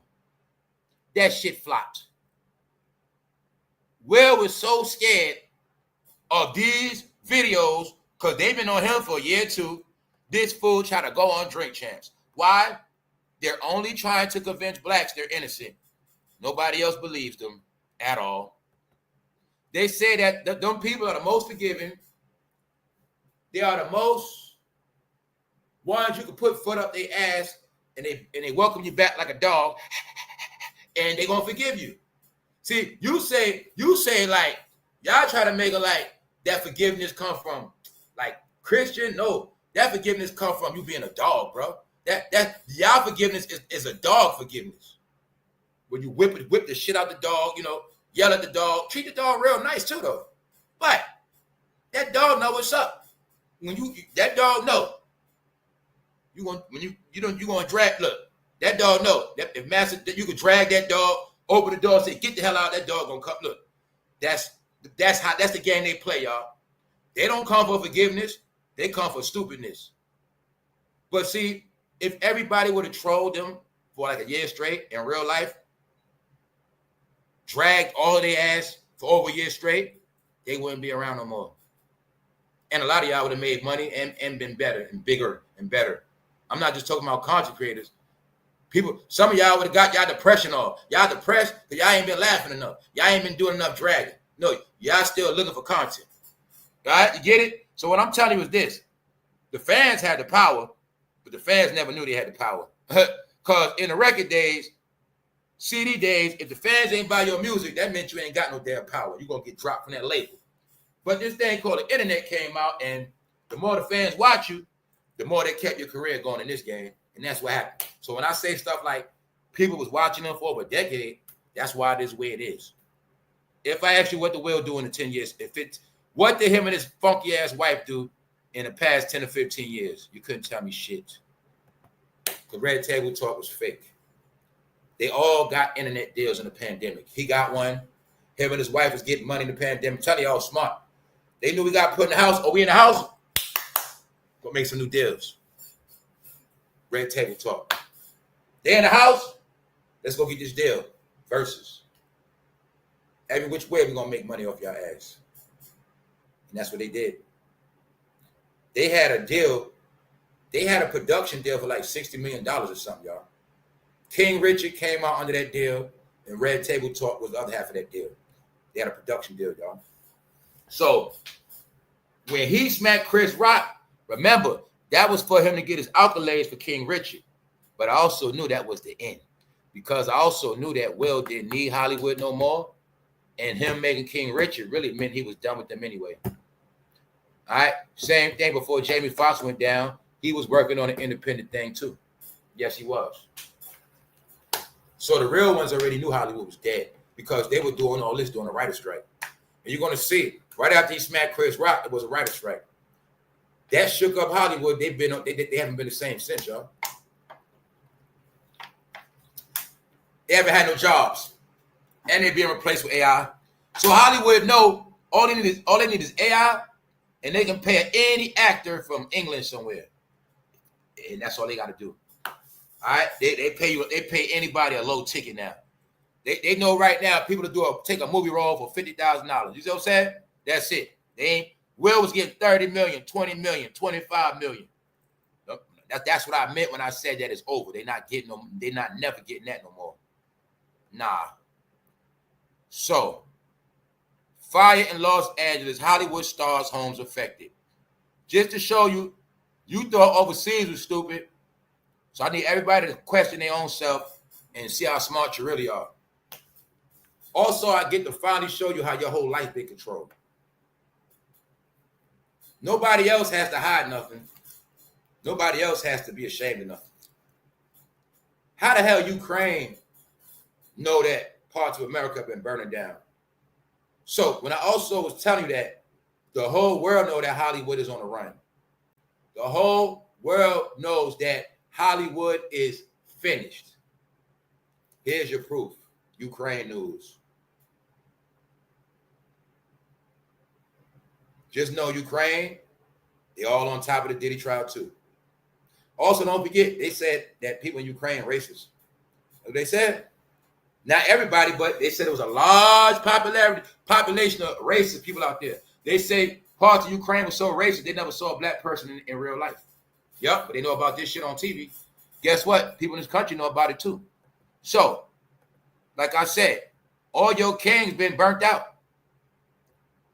[SPEAKER 1] That shit flopped. Will was so scared of these videos because they've been on him for a year or two. This fool tried to go on Drink Champs. Why? They're only trying to convince blacks they're innocent. Nobody else believes them at all. They say that them people are the most forgiving. They are the most ones you can put foot up their ass and they welcome you back like a dog and they're gonna forgive you. See, you say like y'all try to make it like that forgiveness come from like Christian. No, that forgiveness come from you being a dog, bro. That y'all forgiveness is a dog forgiveness. When you whip the shit out the dog, you know, yell at the dog, treat the dog real nice too though. But that dog know what's up. When that dog know. You gonna drag, look, that dog know that if master that you can drag that dog, open the door and say, get the hell out, that dog gonna come. Look, that's the game they play, y'all. They don't come for forgiveness, they come for stupidness. But see, if everybody would have trolled them for like a year straight in real life, dragged all of their ass for over a year straight, they wouldn't be around no more. And a lot of y'all would have made money and been better and bigger and better. I'm not just talking about content creators. People, some of y'all would have got y'all depression off. Y'all depressed because y'all ain't been laughing enough. Y'all ain't been doing enough dragging. No, y'all still looking for content. All right, you get it? So what I'm telling you is this. The fans had the power, but the fans never knew they had the power. Because in the record days, CD days, if the fans ain't buy your music, that meant you ain't got no damn power. You're going to get dropped from that label. But this thing called the internet came out, and the more the fans watch you, the more they kept your career going in this game. And that's what happened. So when I say stuff like people was watching them for over a decade, that's why it is the way it is. If I ask you what the Will do in the 10 years, what did him and his funky ass wife do in the past 10 or 15 years? You couldn't tell me shit. The Red Table Talk was fake. They all got internet deals in the pandemic. He got one. Him and his wife was getting money in the pandemic. I'm telling you, all smart. They knew we got put in the house. Oh, we in the house? Go make some new deals. Red Table Talk. They in the house? Let's go get this deal. Versus. Every which way we gonna make money off your ass. And that's what they did. They had a deal. They had a production deal for like $60 million or something, y'all. King Richard came out under that deal, and Red Table Talk was the other half of that deal. They had a production deal, y'all. So when he smacked Chris Rock, remember, that was for him to get his accolades for King Richard. But I also knew that was the end. Because I also knew that Will didn't need Hollywood no more. And him making King Richard really meant he was done with them anyway. All right? Same thing before Jamie Foxx went down. He was working on an independent thing too. Yes, he was. So the real ones already knew Hollywood was dead because they were doing all this during a writer's strike. And you're going to see, right after he smacked Chris Rock, it was a writer's strike. That shook up Hollywood. They haven't been the same since, y'all. They haven't had no jobs. And they're being replaced with AI. So Hollywood know all they need is AI, and they can pay any actor from England somewhere. And that's all they got to do. All right? They pay anybody a low ticket now. They know right now people to take a movie role for $50,000. You see what I'm saying? That's it. Will was getting 30 million, 20 million, 25 million. That's what I meant when I said that it's over. They're not never getting that no more. Nah. So, fire in Los Angeles, Hollywood stars' homes affected. Just to show you, you thought overseas was stupid. So I need everybody to question their own self. and see how smart you really are. Also, I get to finally show you how your whole life been controlled. Nobody else has to hide nothing. Nobody else has to be ashamed of nothing. How the hell Ukraine know that parts of America have been burning down? So when I also was telling you that the whole world know that Hollywood is on the run. The whole world knows that Hollywood is finished. Here's your proof. Ukraine news. Just know Ukraine, they're all on top of the Diddy trial too. Also, don't forget, they said that people in Ukraine are racist. They said, not everybody, but they said it was a large population of racist people out there. They say parts of Ukraine were so racist, they never saw a black person in real life. Yep, but they know about this shit on TV. Guess what? People in this country know about it too. So, like I said, all your kings been burnt out.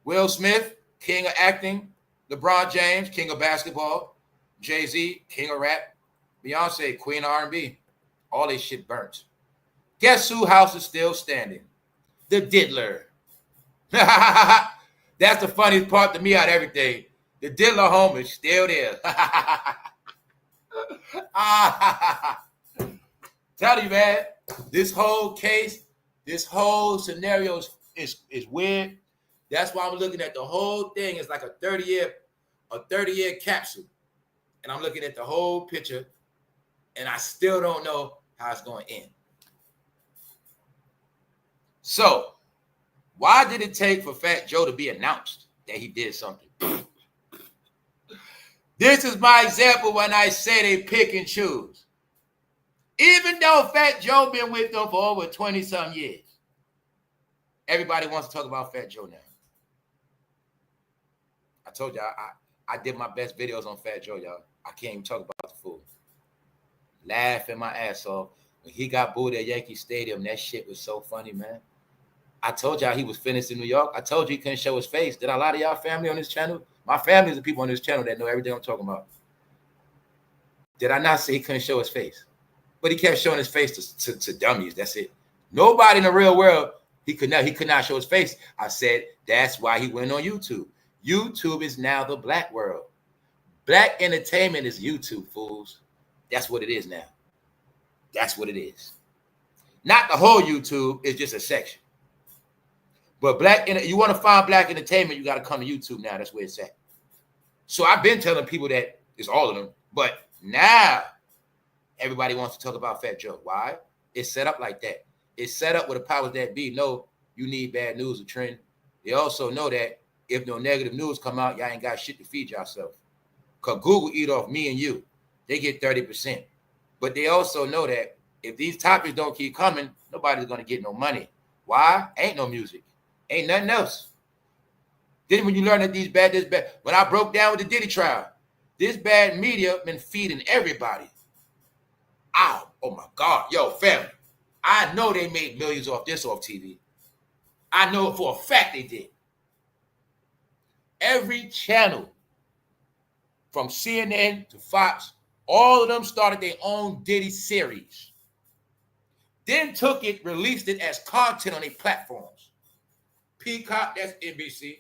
[SPEAKER 1] Will Smith, king of acting. LeBronjames, king of basketball. Jayz, king of rap. Beyonce, queen of R&B. All this shit burnt. Guess whose house is still standing? The diddler. That's the funniest part to me out of everything. The diddler home is still there. Tell you, man, this whole case, this whole scenario is weird. That's why I'm looking at the whole thing. It's like a 30-year capsule. And I'm looking at the whole picture, and I still don't know how it's going to end. So, why did it take for Fat Joe to be announced that he did something? This is my example when I say they pick and choose. Even though Fat Joe been with them for over 20-some years, everybody wants to talk about Fat Joe now. I told y'all, I did my best videos on Fat Joe, y'all. I can't even talk about the fool. Laughing my ass off. When he got booed at Yankee Stadium, that shit was so funny, man. I told y'all he was finished in New York. I told you he couldn't show his face. Did a lot of y'all family on this channel? My family is the people on this channel that know everything I'm talking about. Did I not say he couldn't show his face? But he kept showing his face to dummies. That's it. Nobody in the real world, he could not show his face. I said that's why he went on YouTube. YouTube is now the black world. Black entertainment is YouTube, fools. That's what it is now. That's what it is. Not the whole YouTube, it's just a section. But you want to find black entertainment, you got to come to YouTube now. That's where it's at. So I've been telling people that it's all of them. But now everybody wants to talk about Fat Joe. Why? It's set up like that. It's set up with the powers that be. No, you need bad news or trend. They also know that if no negative news come out, y'all ain't got shit to feed yourself. Because Google eat off me and you. They get 30%. But they also know that if these topics don't keep coming, nobody's going to get no money. Why? Ain't no music. Ain't nothing else. Then when you learn that this bad, when I broke down with the Diddy trial, this bad media been feeding everybody. Ow. Oh my God. Yo, family. I know they made millions off TV. I know for a fact they did. Every channel, from CNN to Fox, all of them started their own Diddy series. Then took it, released it as content on their platforms. Peacock, that's NBC.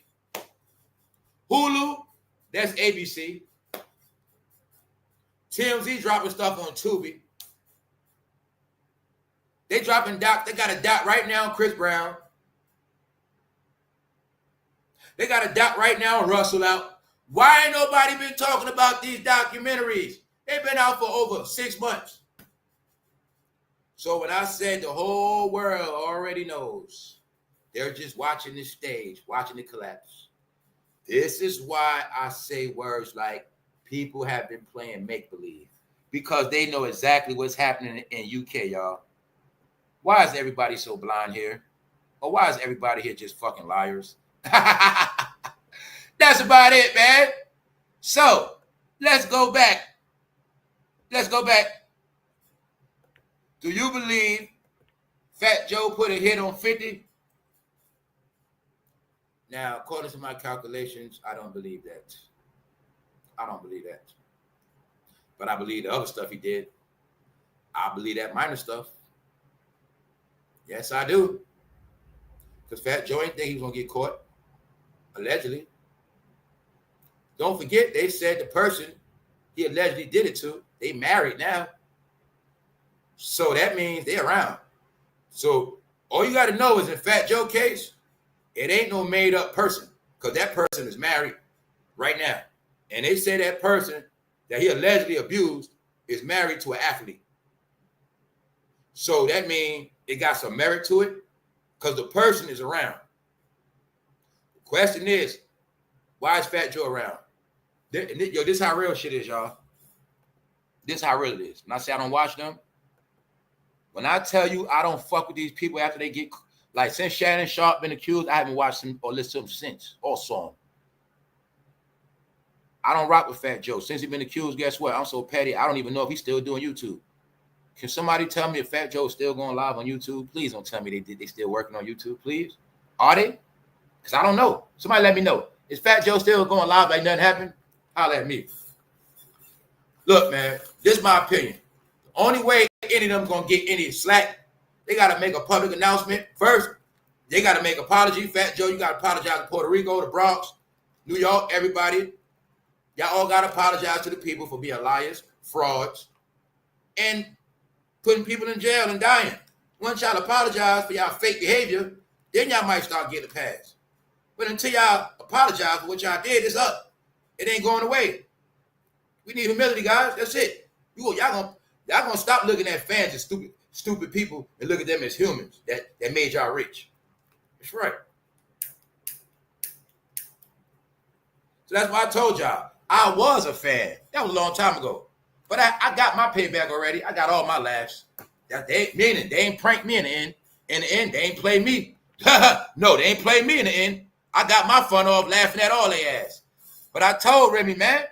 [SPEAKER 1] Hulu, that's ABC. TMZ dropping stuff on Tubi. They dropping doc. They got a doc right now on Chris Brown. They got a doc right now on Russell out. Why ain't nobody been talking about these documentaries? They've been out for over 6 months. So when I said the whole world already knows, they're just watching this stage, watching it collapse. This is why I say words like people have been playing make-believe, because they know exactly what's happening in UK, y'all. Why is everybody so blind here? Or why is everybody here just fucking liars? That's about it, man. So let's go back. Do you believe Fat Joe put a hit on 50? Now, according to my calculations, I don't believe that. But I believe the other stuff he did. I believe that minor stuff. Yes, I do. Because Fat Joe ain't think he was going to get caught. Allegedly. Don't forget, they said the person he allegedly did it to, they married now. So that means they're around. So all you got to know is in Fat Joe case, it ain't no made up person. Because that person is married right now. And they say that person that he allegedly abused is married to an athlete. So that means it got some merit to it because the person is around. The question is, why is Fat Joe around? Yo, this is how real shit is, y'all. This is how real it is. When I say I don't watch them, when I tell you I don't fuck with these people after they get, like since Shannon Sharp been accused, I haven't watched them or listened to them since or saw him. I don't rock with Fat Joe. Since he been accused, guess what? I'm so petty, I don't even know if he's still doing YouTube. Can somebody tell me if Fat Joe's still going live on YouTube? Please don't tell me they still working on YouTube, please. Are they? Because I don't know. Somebody let me know. Is Fat Joe still going live like nothing happened? Holler at me. Look, man, this is my opinion. The only way any of them going to get any slack, they got to make a public announcement. First, they got to make an apology. Fat Joe, you got to apologize to Puerto Rico, the Bronx, New York, everybody. Y'all all got to apologize to the people for being liars, frauds, and putting people in jail and dying. Once y'all apologize for y'all fake behavior, then y'all might start getting a pass. But until y'all apologize for what y'all did, it's up. It ain't going away. We need humility, guys. That's it. Y'all gonna stop looking at fans as stupid people and look at them as humans that made y'all rich. That's right. So that's why I told y'all I was a fan. That was a long time ago. But I got my payback already. I got all my laughs. Meaning they ain't pranked me in the end. In the end, they ain't played me. No, they ain't played me in the end. I got my fun off laughing at all they ass. But I told Remy, man,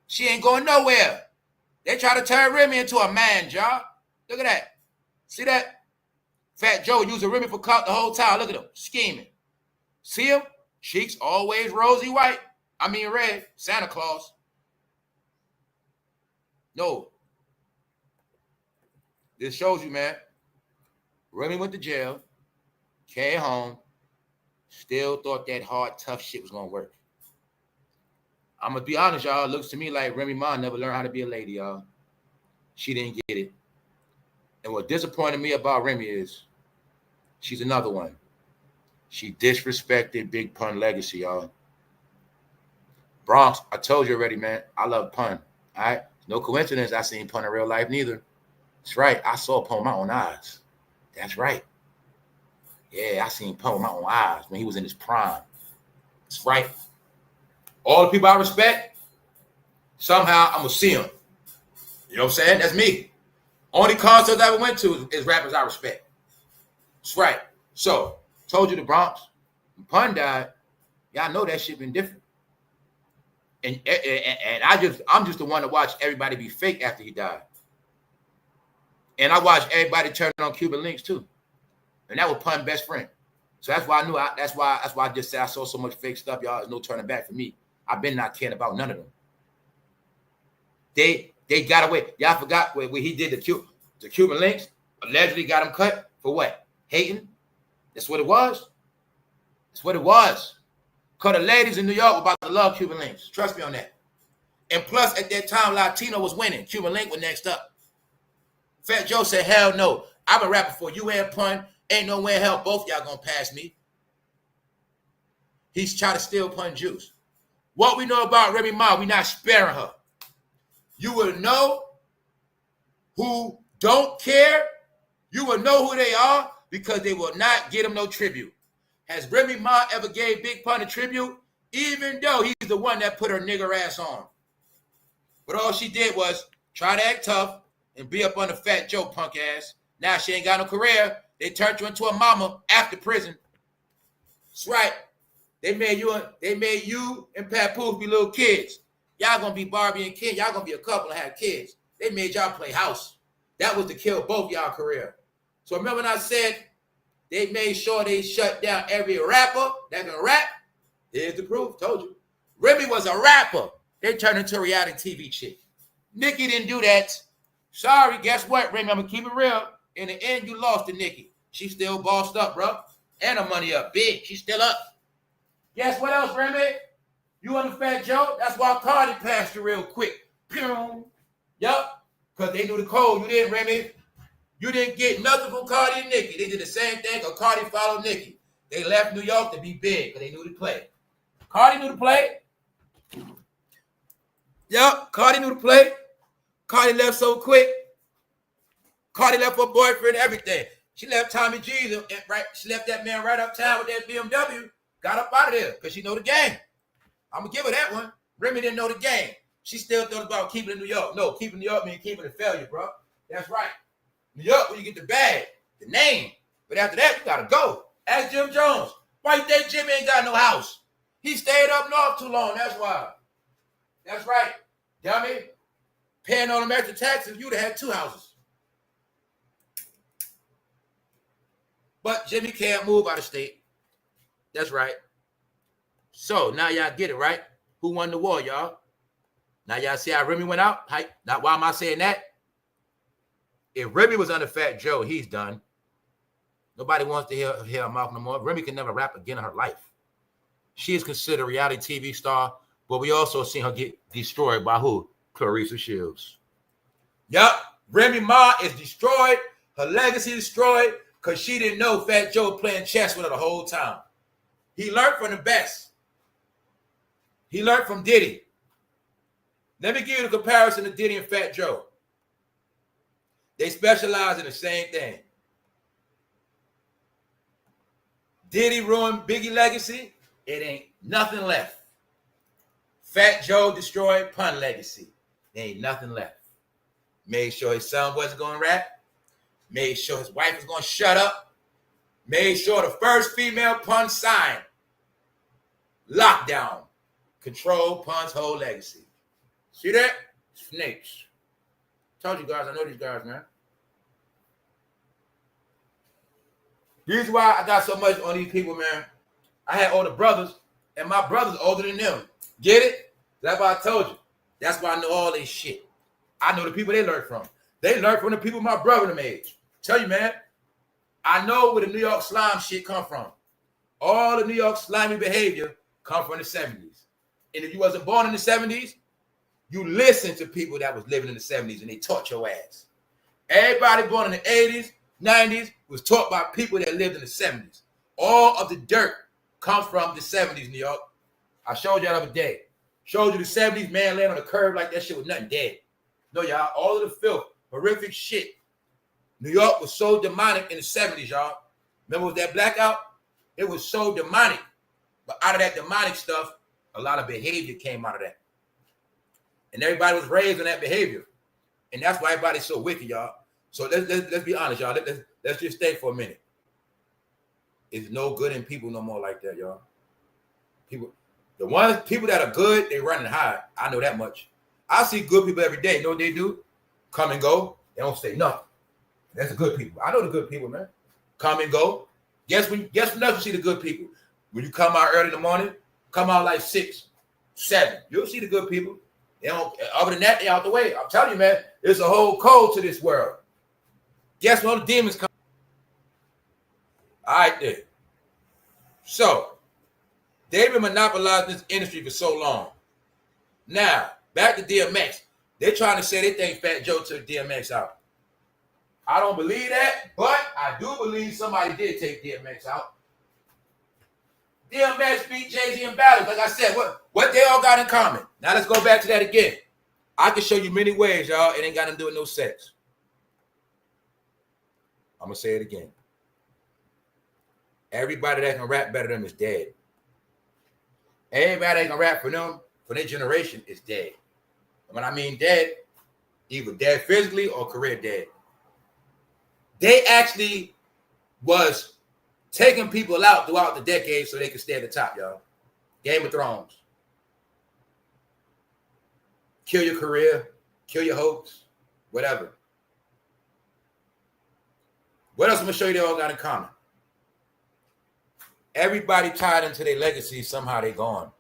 [SPEAKER 1] she ain't going nowhere. They try to turn Remy into a man job. Look at that. See that? Fat Joe using Remy for clout the whole time. Look at him, scheming. See him? Cheeks always rosy white. I mean red. Santa Claus. No. This shows you, man. Remy went to jail, came home, still thought that hard, tough shit was going to work. I'm going to be honest, y'all. It looks to me like Remy Ma never learned how to be a lady, y'all. She didn't get it. And what disappointed me about Remy is she's another one. She disrespected Big Pun legacy, y'all. Bronx, I told you already, man. I love Pun. All right? No coincidence I seen Pun in real life neither. That's right. I saw Pun with my own eyes. That's right. Yeah, I seen Pun with my own eyes when he was in his prime. That's right. All the people I respect, somehow I'm going to see them. You know what I'm saying? That's me. Only concerts I ever went to is rappers I respect. That's right. So, told you the Bronx. When Pun died, y'all know that shit been different. And I'm just the one to watch everybody be fake after he died. And I watched everybody turn on Cuban Links too. And that was Pun's best friend. So that's why I knew that's why I just said I saw so much fake stuff, y'all. There's no turning back for me. I've been not caring about none of them. They got away. Y'all forgot when he did the Cuban Links, allegedly got him cut for what? Hating? That's what it was. That's what it was. Because the ladies in New York were about to love Cuban Links. Trust me on that. And plus, at that time, Latino was winning. Cuban Link was next up. Fat Joe said, hell no. I've been rapping for you and Pun. Ain't no way in hell both y'all gonna pass me. He's trying to steal Pun juice. What we know about Remy Ma, we not sparing her. You will know who don't care. You will know who they are because they will not get them no tribute. Has Remy Ma ever gave Big Pun a tribute? Even though he's the one that put her nigger ass on. But all she did was try to act tough and be up on the Fat Joe punk ass. Now she ain't got no career. They turned you into a mama after prison. That's right. They made you and Papoose be little kids. Y'all gonna be Barbie and Ken. Y'all gonna be a couple and have kids. They made y'all play house. That was to kill both y'all career. So remember when I said they made sure they shut down every rapper that can rap? Here's the proof. Told you. Remy was a rapper. They turned into a reality TV chick. Nicki didn't do that. Sorry, guess what, Remy? I'm going to keep it real. In the end, you lost to Nicki. She's still bossed up, bro. And her money up big. She's still up. Guess what else, Remy? You on the Fat Joe? That's why Cardi passed you real quick. Pew. Yup. Because they knew the code. You didn't, Remy. You didn't get nothing from Cardi and Nicki. They did the same thing. Or Cardi followed Nicki. They left New York to be big because they knew the play. Cardi knew the play. Yup. Cardi knew the play. Cardi left so quick. Cardi left her boyfriend, everything. She left Tommy G's, right? She left that man right uptown with that BMW. Got up out of there because she know the game. I'm going to give her that one. Remy didn't know the game. She still thought about keeping it in New York. No, keeping New York means keeping it failure, bro. That's right. New York, when you get the bag, the name. But after that, you got to go. Ask Jim Jones. Why you think Jimmy ain't got no house? He stayed up north too long. That's why. That's right. Dummy. Paying all them extra taxes, you'd have had 2 houses. But Jimmy can't move out of state. That's right. So now y'all get it, right? Who won the war, y'all? Now y'all see how Remy went out? Now why am I saying that? If Remy was under Fat Joe, he's done. Nobody wants to hear her mouth no more. Remy can never rap again in her life. She is considered a reality TV star, but we also seen her get destroyed by who? Clarissa Shields. Yup. Remy Ma is destroyed. Her legacy destroyed. Because she didn't know Fat Joe playing chess with her the whole time. He learned from the best. He learned from Diddy. Let me give you the comparison of Diddy and Fat Joe. They specialize in the same thing. Diddy ruined Biggie's legacy. It ain't nothing left. Fat Joe destroyed Pun legacy. There ain't nothing left. Made sure his son wasn't going to rap. Made sure his wife was going to shut up. Made sure the first female Pun signed. Lockdown. Control Pun's whole legacy. See that? Snakes. Told you guys, I know these guys, man. Here's why I got so much on these people, man. I had older brothers, and my brother's older than them. Get it? That's why I told you. That's why I know all this shit. I know the people they learned from. They learned from the people my brother them age. Tell you, man, I know where the New York slime shit come from. All the New York slimy behavior come from the 70s. And if you wasn't born in the 70s, you listen to people that was living in the 70s and they taught your ass. Everybody born in the 80s, 90s was taught by people that lived in the 70s. All of the dirt comes from the 70s, New York. I showed y'all the other day. Showed you the 70s, man laying on the curb like that shit was nothing dead. No, y'all, all of the filth, horrific shit. New York was so demonic in the 70s, y'all. Remember with that blackout? It was so demonic. But out of that demonic stuff, a lot of behavior came out of that. And everybody was raised on that behavior. And that's why everybody's so wicked, y'all. So let's be honest, y'all. Let's just stay for a minute. There's no good in people no more like that, y'all. People that are good, they run and hide. I know that much. I see good people every day. You know what they do? Come and go. They don't say nothing. That's the good people. I know the good people, man. Come and go. Guess when you see the good people? When you come out early in the morning, come out like 6, 7. You'll see the good people. They don't, other than that, they out the way. I'm telling you, man, there's a whole code to this world. Guess when all the demons come? All right, then. So, they've been monopolizing this industry for so long. Now, back to DMX. They're trying to say they think Fat Joe took DMX out. I don't believe that, but I do believe somebody did take DMX out. DMX beat Jayz in battles. Like I said, what they all got in common. Now let's go back to that again. I can show you many ways, y'all. It ain't got nothing to do with no sex. I'm going to say it again. Everybody that can rap better than them is dead. Everybody that can rap for them, for their generation, is dead. And when I mean dead, either dead physically or career dead. They actually was taking people out throughout the decades so they could stay at the top, y'all. Game of Thrones. Kill your career, kill your hopes, whatever. What else I'm going to show you they all got in common? Everybody tied into their legacy, somehow they gone.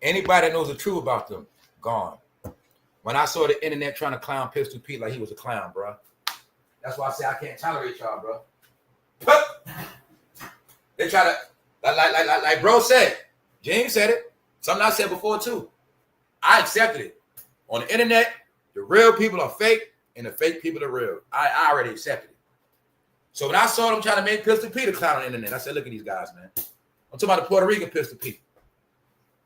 [SPEAKER 1] Anybody that knows the truth about them, gone. When I saw the internet trying to clown Pistol Pete like he was a clown, bro. That's why I say I can't tolerate y'all, bro. They try to, like bro said, James said it. Something I said before too. I accepted it. On the internet, the real people are fake and the fake people are real. I already accepted it. So when I saw them trying to make Pistol Pete a clown on the internet, I said, look at these guys, man. I'm talking about the Puerto Rican Pistol Pete.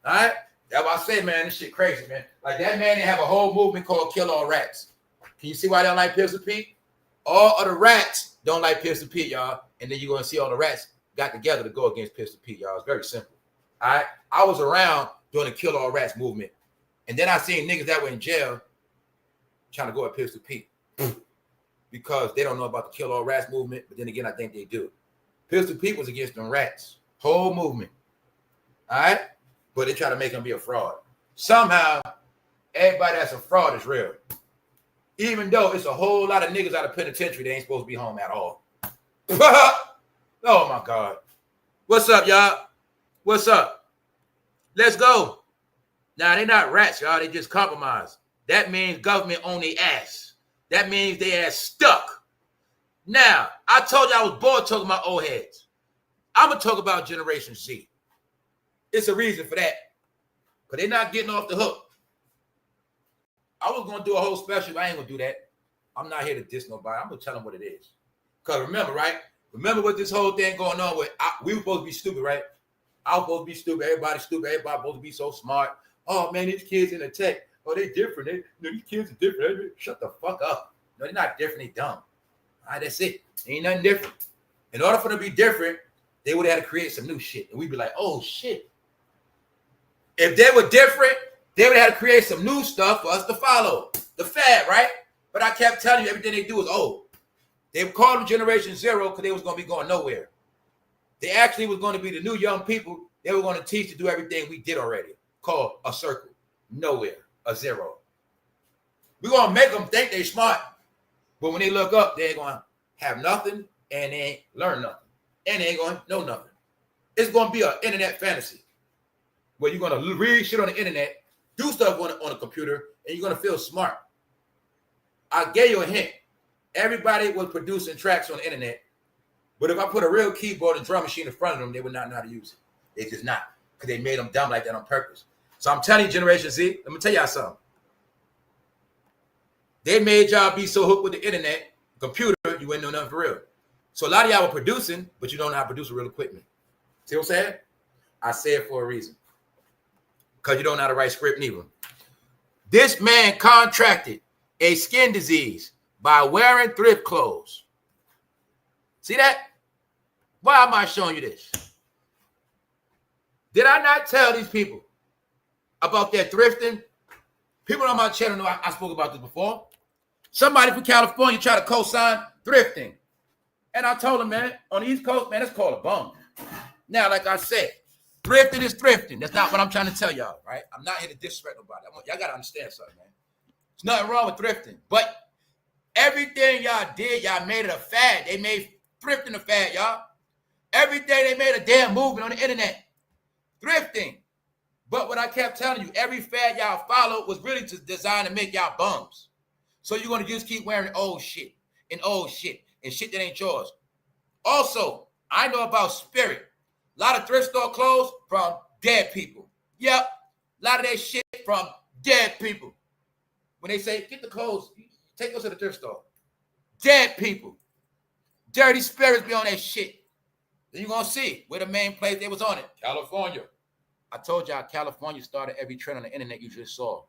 [SPEAKER 1] All right? That's why I say, man, this shit crazy, man. Like that man, they have a whole movement called Kill All Rats. Can you see why they don't like Pistol Pete? All of the rats don't like Pistol Pete, y'all. And then you're going to see all the rats got together to go against Pistol Pete, y'all. It's very simple. All right? I was around during the Kill All Rats movement. And then I seen niggas that were in jail trying to go at Pistol Pete because they don't know about the Kill All Rats movement. But then again, I think they do. Pistol Pete was against them rats. Whole movement. All right? But they try to make him be a fraud. Somehow, everybody that's a fraud is real. Even though it's a whole lot of niggas out of penitentiary, they ain't supposed to be home at all. Oh, my God. What's up, y'all? What's up? Let's go. Now, they're not rats, y'all. They just compromise. That means government on their ass. That means they ass stuck. Now, I told you I was bored talking about old heads. I'm going to talk about Generation Z. It's a reason for that. Because they're not getting off the hook. I was going to do a whole special, but I ain't going to do that. I'm not here to diss nobody. I'm going to tell them what it is. Because remember, right? Remember what this whole thing going on with? We were supposed to be stupid, right? I was supposed to be stupid. Everybody's stupid. Everybody's supposed to be so smart. Oh, man, these kids in the tech. Oh, they different. These kids are different. Shut the fuck up. No, they're not different. They dumb. All right, that's it. Ain't nothing different. In order for them to be different, they would have had to create some new shit. And we'd be like, oh, shit. If they were different, they would have had to create some new stuff for us to follow. The fad, right? But I kept telling you everything they do is old. They called them Generation Zero because they was going to be going nowhere. They actually was going to be the new young people. They were going to teach to do everything we did already. Called a circle. Nowhere. A zero. We're going to make them think they smart. But when they look up, they ain't going to have nothing and they ain't learn nothing. And they ain't going to know nothing. It's going to be an internet fantasy where you're going to read shit on the internet, do stuff on a computer, and you're going to feel smart. I gave you a hint. Everybody was producing tracks on the internet, but if I put a real keyboard and drum machine in front of them, they would not know how to use it. They just not, because they made them dumb like that on purpose. So I'm telling you, Generation Z, let me tell y'all something. They made y'all be so hooked with the internet, computer, you wouldn't know nothing for real. So a lot of y'all were producing, but you don't know how to produce real equipment. See what I'm saying? I say it for a reason. Because you don't know how to write script neither. This man contracted a skin disease by wearing thrift clothes. See that? Why am I showing you this? Did I not tell these people about their thrifting? People on my channel know I spoke about this before. Somebody from California tried to co-sign thrifting. And I told him, man, on the East Coast, man, it's called a bum. Now, like I said, thrifting is thrifting. That's not what I'm trying to tell y'all, right? I'm not here to disrespect nobody. Y'all got to understand something, man. There's nothing wrong with thrifting. But everything y'all did, y'all made it a fad. They made thrifting a fad, y'all. Everything they made a damn movement on the internet. Thrifting. But what I kept telling you, every fad y'all followed was really just designed to make y'all bums. So you're going to just keep wearing old shit and shit that ain't yours. Also, I know about Spirit. A lot of thrift store clothes from dead people. Yep. A lot of that shit from dead people. When they say, get the clothes, take those to the thrift store. Dead people. Dirty spirits be on that shit. Then you're going to see where the main place they was on it. California. I told y'all California started every trend on the internet you just saw.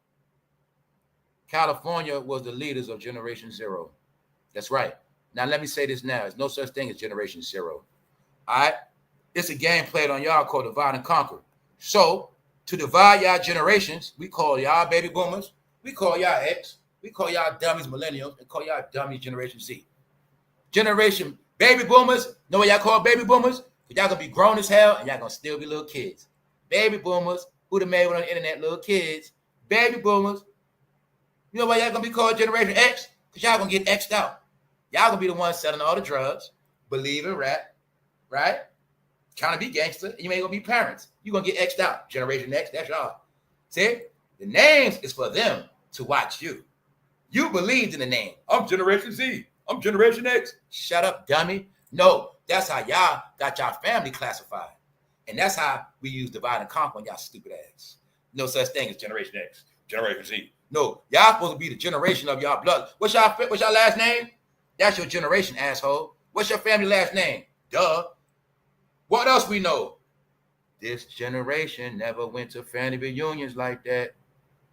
[SPEAKER 1] California was the leaders of Generation Zero. That's right. Now, let me say this now. There's no such thing as Generation Zero. All right? It's a game played on y'all called Divide and Conquer. So, to divide y'all generations, we call y'all baby boomers. We call y'all X. We call y'all dummies millennials. And call y'all dummies Generation Z. Generation baby boomers. Know what y'all call baby boomers? Because y'all going to be grown as hell and y'all going to still be little kids. Baby boomers, who the made on the internet, little kids. Baby boomers. You know why y'all going to be called Generation X? Because y'all going to get X'd out. Y'all going to be the ones selling all the drugs, believe in rap, right? Trying to be gangster, and you ain't going to be parents. You're going to get X'd out. Generation X, that's y'all. See? The names is for them to watch you. You believed in the name. I'm Generation Z. I'm Generation X. Shut up, dummy. No, that's how y'all got y'all family classified. And that's how we use divide and conquer on y'all stupid ass. No such thing as Generation X, Generation Z. No, y'all supposed to be the generation of y'all blood. What's y'all last name? That's your generation, asshole. What's your family last name? Duh. What else we know? This generation never went to family reunions like that.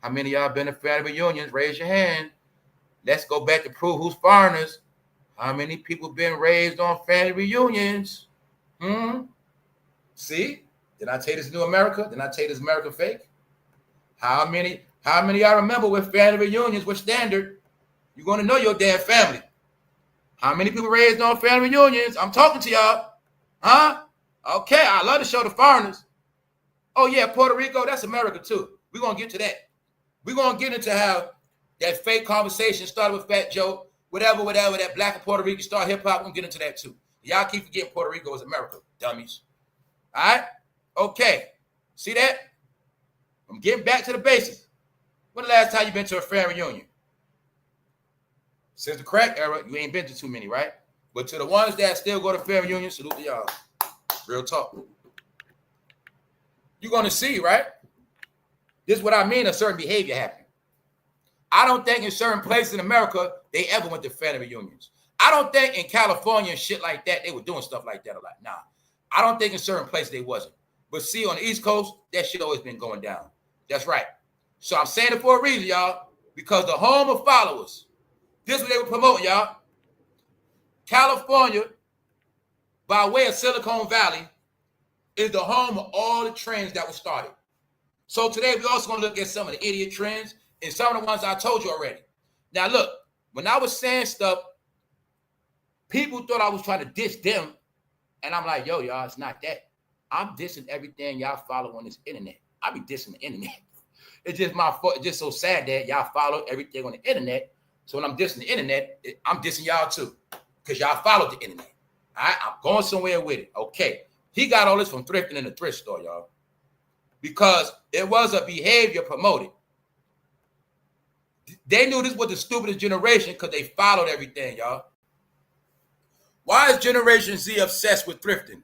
[SPEAKER 1] How many of y'all been to family reunions? Raise your hand. Let's go back to prove who's foreigners. How many people been raised on family reunions? See? Did I tell you this new America? Did I tell you this America fake? How many of y'all remember what family reunions were standard? You're going to know your damn family. How many people raised on family reunions? I'm talking to y'all. Huh? Okay, I love to show the foreigners. Oh, yeah, Puerto Rico, that's America too. We're going to get to that. We're going to get into how that fake conversation started with fatjoe, whatever, that black and Puerto Rican star hip-hop. We're going to get into that too. Y'all keep forgetting Puerto Rico is America, dummies. All right? Okay. See that? I'm getting back to the basics. When the last time you been to a family reunion? Since the crack era, you ain't been to too many, right? But to the ones that still go to family reunions, salute to y'all. Real talk. You're going to see, right? This is what I mean, a certain behavior happening. I don't think in certain places in America, they ever went to family reunions. I don't think in California and shit like that, they were doing stuff like that a lot. Nah, I don't think in certain places they wasn't. But see, on the East Coast, that shit always been going down. That's right. So I'm saying it for a reason, y'all, because the home of followers, this is what they were promoting, y'all. California, by way of Silicon Valley, is the home of all the trends that were started. So today, we're also going to look at some of the idiot trends and some of the ones I told you already. Now, look, when I was saying stuff, people thought I was trying to diss them. And I'm like, yo, y'all, it's not that. I'm dissing everything y'all follow on this internet. I be dissing the internet. It's just my fault. It's just so sad that y'all follow everything on the internet. So when I'm dissing the internet, I'm dissing y'all too. Because y'all followed the internet. All right, I'm going somewhere with it. Okay. He got all this from thrifting in the thrift store, y'all. Because it was a behavior promoted. They knew this was the stupidest generation because they followed everything, y'all. Why is Generation Z obsessed with thrifting?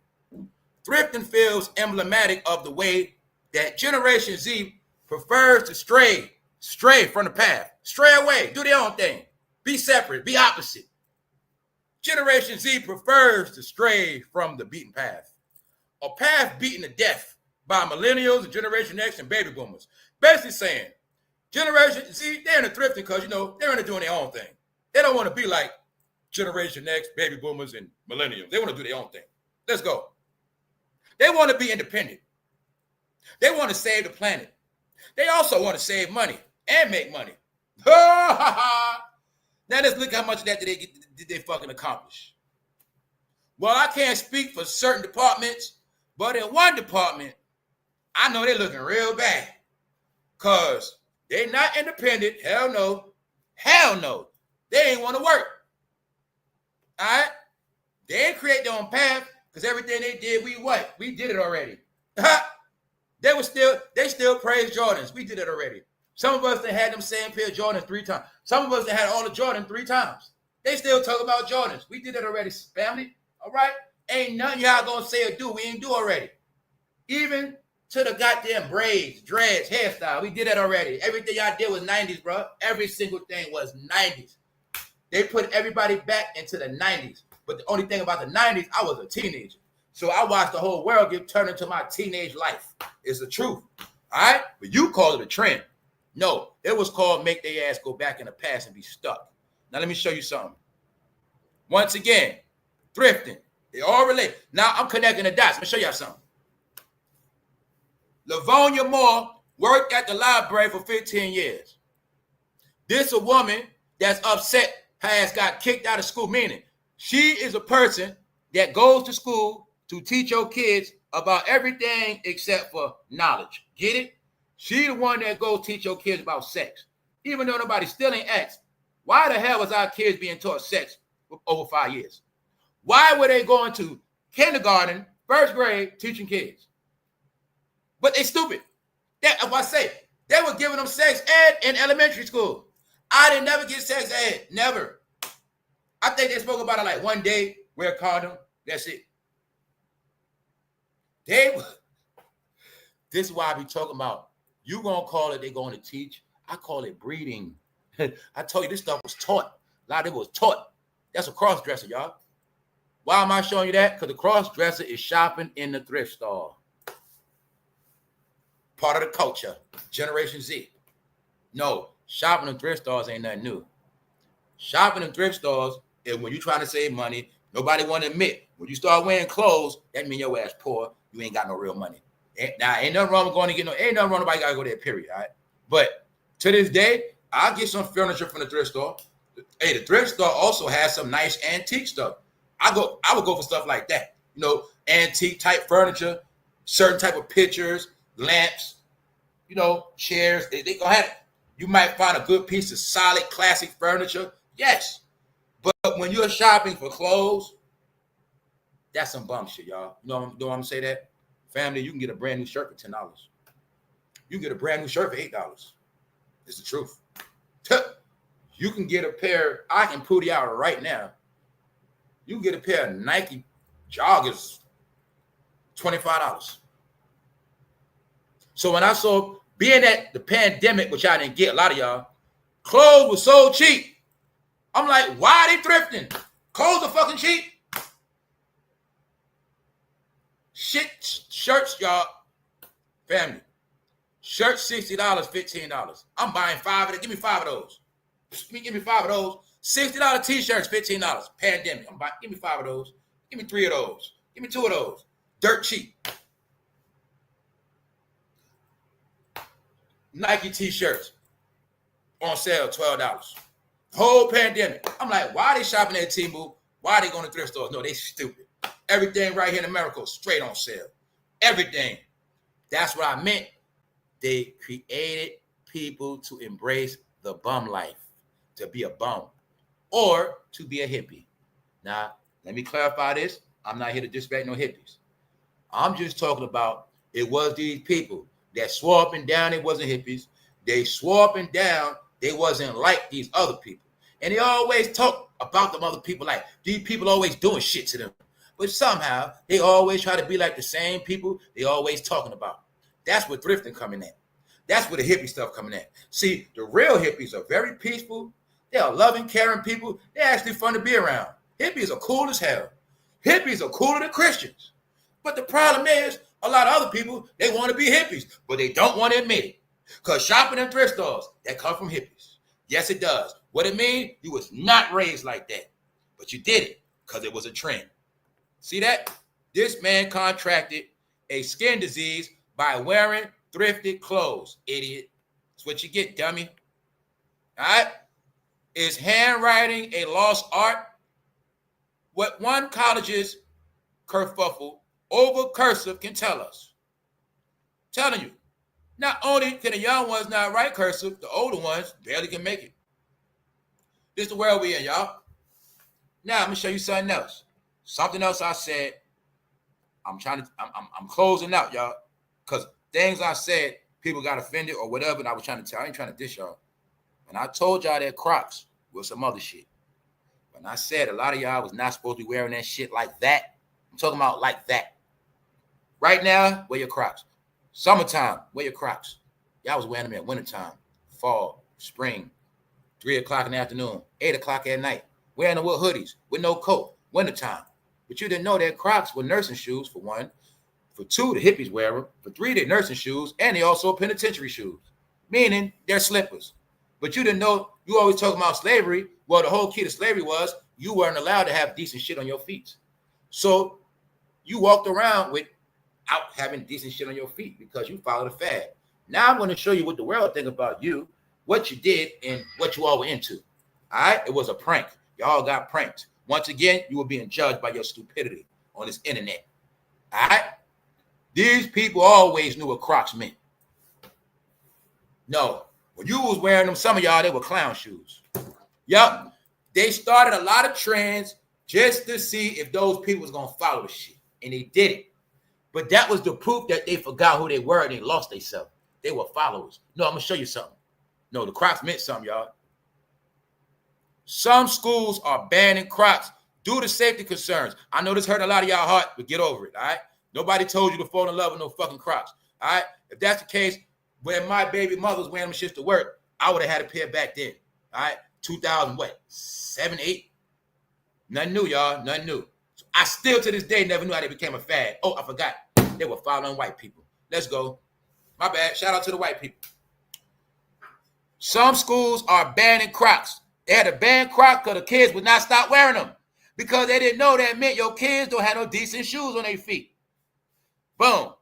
[SPEAKER 1] Thrifting feels emblematic of the way that Generation Z prefers to stray from the path, stray away, do their own thing, be separate, be opposite. Generation Z prefers to stray from the beaten path, a path beaten to death by millennials and Generation X and baby boomers. Basically saying, Generation Z, they're into thrifting because, you know, they're into doing their own thing. They don't want to be like Generation X, baby boomers, and millennials. They want to do their own thing. Let's go. They want to be independent. They want to save the planet. They also want to save money and make money. Now let's look how much of that did they fucking accomplish. Well, I can't speak for certain departments, but in one department, I know they're looking real bad. Because they're not independent. Hell no. Hell no. They ain't want to work. All right? They ain't create their own path because everything they did, we did it already. They still praise Jordans. We did it already. Some of us that had them same pair of Jordans 3 times. Some of us that had all the Jordan 3 times. They still talk about Jordans. We did it already, family. All right? Ain't nothing y'all gonna say or do we ain't do already. Even to the goddamn braids, dreads, hairstyle. We did that already. Everything y'all did was 90s, bro. Every single thing was 90s. They put everybody back into the 90s. But the only thing about the 90s, I was a teenager. So I watched the whole world get turned into my teenage life. It's the truth. All right? But you call it a trend. No, it was called make their ass go back in the past and be stuck. Now let me show you something. Once again, thrifting. They all relate. Now I'm connecting the dots. Let me show y'all something. Livonia Moore worked at the library for 15 years. This a woman that's upset her ass got kicked out of school, meaning she is a person that goes to school to teach your kids about everything except for knowledge. Get it? She the one that goes teach your kids about sex. Even though nobody still ain't asked, why the hell was our kids being taught sex for over 5 years? Why were they going to kindergarten, first grade, teaching kids? But they stupid. That's what I say. They were giving them sex ed in elementary school. I didn't never get sex ed. Never. I think they spoke about it like one day, wear a condom, that's it. This is why I be talking about, you gonna call it, they going to teach. I call it breeding. I told you this stuff was taught. A lot of it was taught. That's a cross-dresser, y'all. Why am I showing you that? Because the cross-dresser is shopping in the thrift store. Part of the culture. Generation Z. No, shopping in thrift stores ain't nothing new. Shopping in thrift stores is when you trying to save money. Nobody want to admit. When you start wearing clothes, that mean your ass poor. You ain't got no real money. Now, ain't nothing wrong with going to get ain't nothing wrong. Nobody got to go there, period. All right. But to this day, I'll get some furniture from the thrift store. Hey, the thrift store also has some nice antique stuff. I would go for stuff like that. You know, antique type furniture, certain type of pictures, lamps, you know, chairs. They gonna have it. You might find a good piece of solid classic furniture. Yes. But when you're shopping for clothes, that's some bum shit, y'all. You know what I'm gonna say that? Family, you can get a brand new shirt for $10. You can get a brand new shirt for $8. It's the truth. You can get a pair, I can put it out right now. You can get a pair of Nike joggers, $25. So when I saw, being at the pandemic, which I didn't get, a lot of y'all, clothes were so cheap. I'm like, why are they thrifting? Clothes are fucking cheap. Shirts, y'all, family. Shirts, $60, $15. I'm buying 5 of them. Give me 5 of those. Give me 5 of those. $60 t-shirts, $15. Pandemic. Give me 5 of those. Give me 3 of those. Give me 2 of those. Dirt cheap. Nike t-shirts on sale, $12. Whole pandemic. I'm like, why are they shopping at Temu? Why are they going to thrift stores? No, they stupid. Everything right here in America is straight on sale. Everything. That's what I meant. They created people to embrace the bum life, to be a bum, or to be a hippie. Now, let me clarify this. I'm not here to disrespect no hippies. I'm just talking about it was these people that swore up and down it wasn't hippies. They swore up and down they wasn't like these other people. And they always talk about them other people like these people always doing shit to them. But somehow they always try to be like the same people they always talking about. That's where thrifting coming at. That's where the hippie stuff coming at. See, the real hippies are very peaceful. They are loving, caring people. They're actually fun to be around. Hippies are cool as hell. Hippies are cooler than Christians. But the problem is, a lot of other people, they want to be hippies, but they don't want to admit it. Because shopping in thrift stores, that come from hippies. Yes, it does. What it means, you was not raised like that. But you did it because it was a trend. See that? This man contracted a skin disease by wearing thrifted clothes, idiot. That's what you get, dummy. All right? Is handwriting a lost art? What one college's kerfuffle over cursive can tell us. Telling you, not only can the young ones not write cursive, the older ones barely can make it. This is the world we in, y'all. Now I'm gonna show you something else. Something else I said. I'm closing out, y'all, because things I said, people got offended or whatever, and I was trying to tell. I ain't trying to dish y'all. When I told y'all that Crocs was some other shit. When I said a lot of y'all was not supposed to be wearing that shit like that, I'm talking about like that. Right now, wear your Crocs. Summertime, wear your Crocs. Y'all was wearing them at wintertime, fall, spring, 3 o'clock in the afternoon, 8 o'clock at night, wearing them with hoodies, with no coat, wintertime. But you didn't know that Crocs were nursing shoes, for one. For two, the hippies wear them. For three, they're nursing shoes, and they also penitentiary shoes, meaning they're slippers. But you didn't know, you always talk about slavery. Well, the whole key to slavery was you weren't allowed to have decent shit on your feet. So you walked around without having decent shit on your feet because you followed the fad. Now I'm going to show you what the world think about you, what you did, and what you all were into. All right? It was a prank. Y'all got pranked. Once again, you were being judged by your stupidity on this internet. All right? These people always knew what Crocs meant. No. When you was wearing them, some of y'all, they were clown shoes. Yup. They started a lot of trends just to see if those people was going to follow the shit. And they did it. But that was the proof that they forgot who they were and they lost themselves. They were followers. No, I'm going to show you something. No, the Crocs meant something, y'all. Some schools are banning Crocs due to safety concerns. I know this hurt a lot of y'all heart, but get over it, all right? Nobody told you to fall in love with no fucking Crocs, all right? If that's the case, when my baby mother was wearing them shits to work, I would have had a pair back then, all right? 2000, what, 7, 8? Nothing new, y'all, nothing new. So I still, to this day, never knew how they became a fad. Oh, I forgot. They were following white people. Let's go. My bad. Shout out to the white people. Some schools are banning Crocs. They had to ban Crocs because the kids would not stop wearing them because they didn't know that meant your kids don't have no decent shoes on their feet. Boom.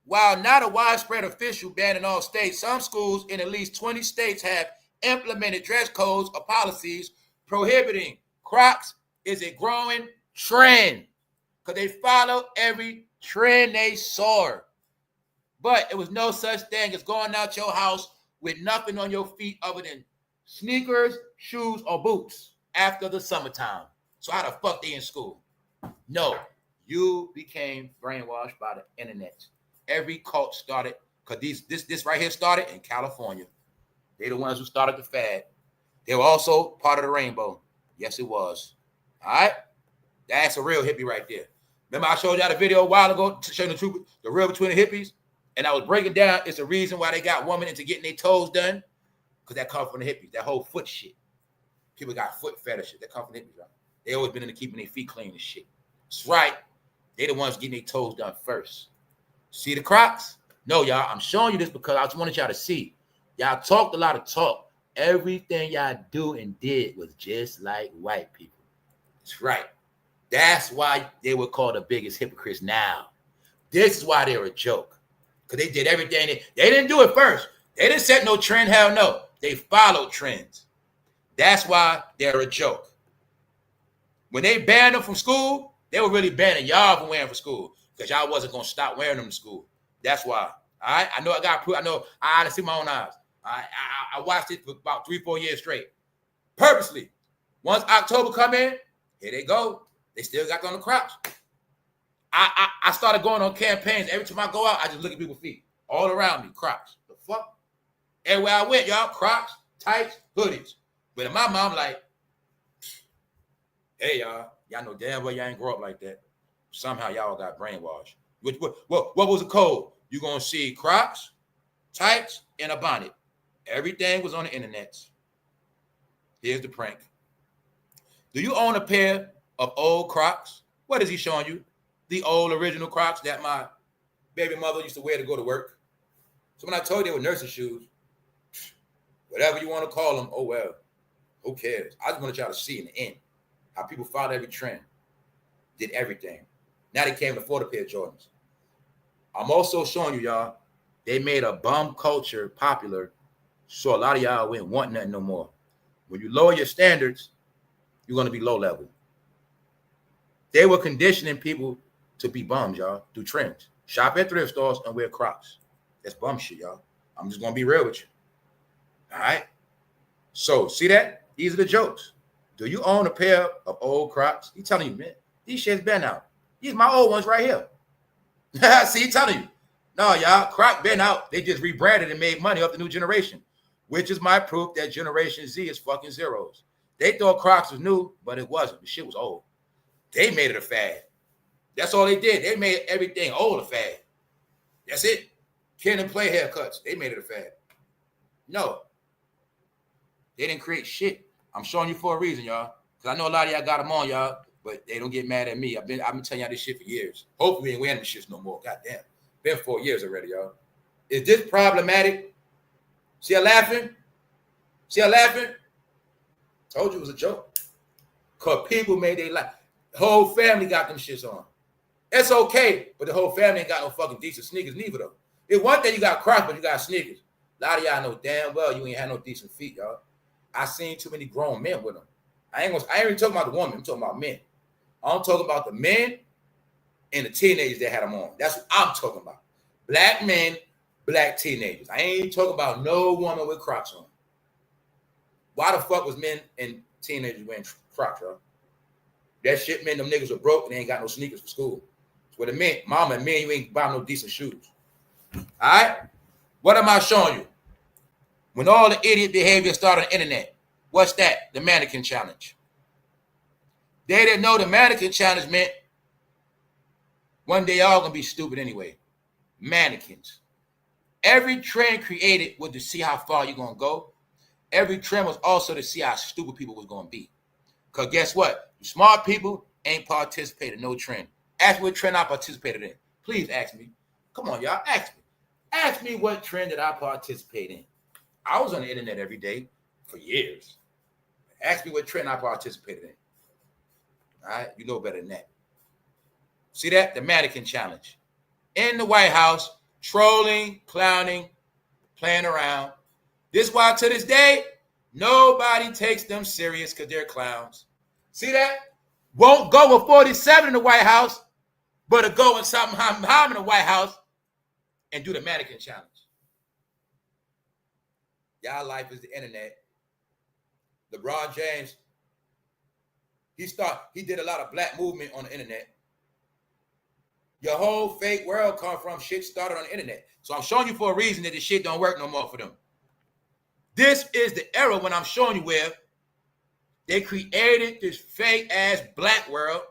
[SPEAKER 1] While not a widespread official ban in all states, some schools in at least 20 states have implemented dress codes or policies prohibiting Crocs. Is a growing trend because they follow every trend they saw. But it was no such thing as going out your house with nothing on your feet other than sneakers, shoes, or boots after the summertime. So how the fuck they in school? No, you became brainwashed by the internet. Every cult started, because this right here started in California. They the ones who started the fad. They were also part of the rainbow. Yes, it was. All right? That's a real hippie right there. Remember I showed y'all the video a while ago showing the truth, the real between the hippies? And I was breaking down, it's a reason why they got women into getting their toes done, because that comes from the hippies, that whole foot shit. People got foot fetishes. That come from the hippies, right? They always been into keeping their feet clean and shit. That's right. They the ones getting their toes done first. See the Crocs? No, y'all, I'm showing you this because I just wanted y'all to see. Y'all talked a lot of talk. Everything y'all do and did was just like white people. That's right. That's why they were called the biggest hypocrites now. This is why they were a joke. Because they did everything. They didn't do it first. They didn't set no trend. Hell no. They followed trends. That's why they're a joke. When they banned them from school, they were really banning y'all from wearing for school because y'all wasn't going to stop wearing them to school. That's why. All right? I know I got proof. I know I see my own eyes. I watched it for about 3-4 years straight. Purposely. Once October come in, here they go. They still got on the Crocs. I started going on campaigns. Every time I go out, I just look at people's feet. All around me, Crocs. The fuck? Everywhere I went, y'all, Crocs, tights, hoodies. But in my mom, like, hey, y'all know damn well y'all ain't grow up like that. Somehow y'all got brainwashed. What was the code? You gonna see Crocs, tights, and a bonnet. Everything was on the internet. Here's the prank. Do you own a pair of old Crocs? What is he showing you? The old original Crocs that my baby mother used to wear to go to work. So when I told you they were nurses' shoes, whatever you want to call them, oh well, who cares? I just wanted y'all to see in the end how people followed every trend, did everything. Now they can't afford a pair of Jordans. I'm also showing you, y'all, they made a bum culture popular, so a lot of y'all wouldn't want nothing no more. When you lower your standards, you're going to be low level. They were conditioning people to be bums, y'all, through trends. Shop at thrift stores and wear Crocs. That's bum shit, y'all. I'm just going to be real with you. All right? So, see that? These are the jokes. Do you own a pair of old Crocs? He telling you, man, these shits been out. These my old ones right here. See, he telling you. No, y'all, Croc been out. They just rebranded and made money off the new generation, which is my proof that Generation Z is fucking zeros. They thought Crocs was new, but it wasn't. The shit was old. They made it a fad. That's all they did. They made everything old a fad. That's it. Kid and play haircuts. They made it a fad. No. They didn't create shit. I'm showing you for a reason, y'all. Because I know a lot of y'all got them on, y'all, but they don't get mad at me. I've been telling y'all this shit for years. Hopefully we ain't wearing this shit no more. Goddamn. Been 4 years already, y'all. Is this problematic? See her laughing? See her laughing? Told you it was a joke. Because people made their life. The whole family got them shits on. It's okay, but the whole family ain't got no fucking decent sneakers neither, though. It's one thing you got Crocs, but you got sneakers. A lot of y'all know damn well you ain't had no decent feet, y'all. I seen too many grown men with them. I ain't even talking about the woman. I'm talking about men. I'm talking about the men and the teenagers that had them on. That's what I'm talking about. Black men, black teenagers. I ain't talking about no woman with Crocs on. Why the fuck was men and teenagers wearing Crocs, bro? That shit meant them niggas were broke and they ain't got no sneakers for school. That's what it meant. Mama and men, you ain't buying no decent shoes. All right? What am I showing you? When all the idiot behavior started on the internet, What's that? The mannequin challenge. They didn't know the mannequin challenge meant one day y'all gonna be stupid anyway. Mannequins. Every trend created was to see how far you're gonna go. Every trend was also to see how stupid people was gonna be. Because guess what? Smart people ain't participated in no trend. Ask me what trend I participated in. Please ask me. Come on, y'all. Ask me. Ask me what trend did I participate in. I was on the internet every day for years. Ask me what trend I participated in. All right? You know better than that. See that? The mannequin challenge. In the White House, trolling, clowning, playing around. This is why to this day, nobody takes them serious because they're clowns. See that? Won't go with 47 in the White House, but to go with something in the White House and do the mannequin challenge. Y'all life is the internet. LeBronjames, he did a lot of black movement on the internet. Your whole fake world come from shit started on the internet. So I'm showing you for a reason that this shit don't work no more for them. This is the era when I'm showing you where they created this fake ass black world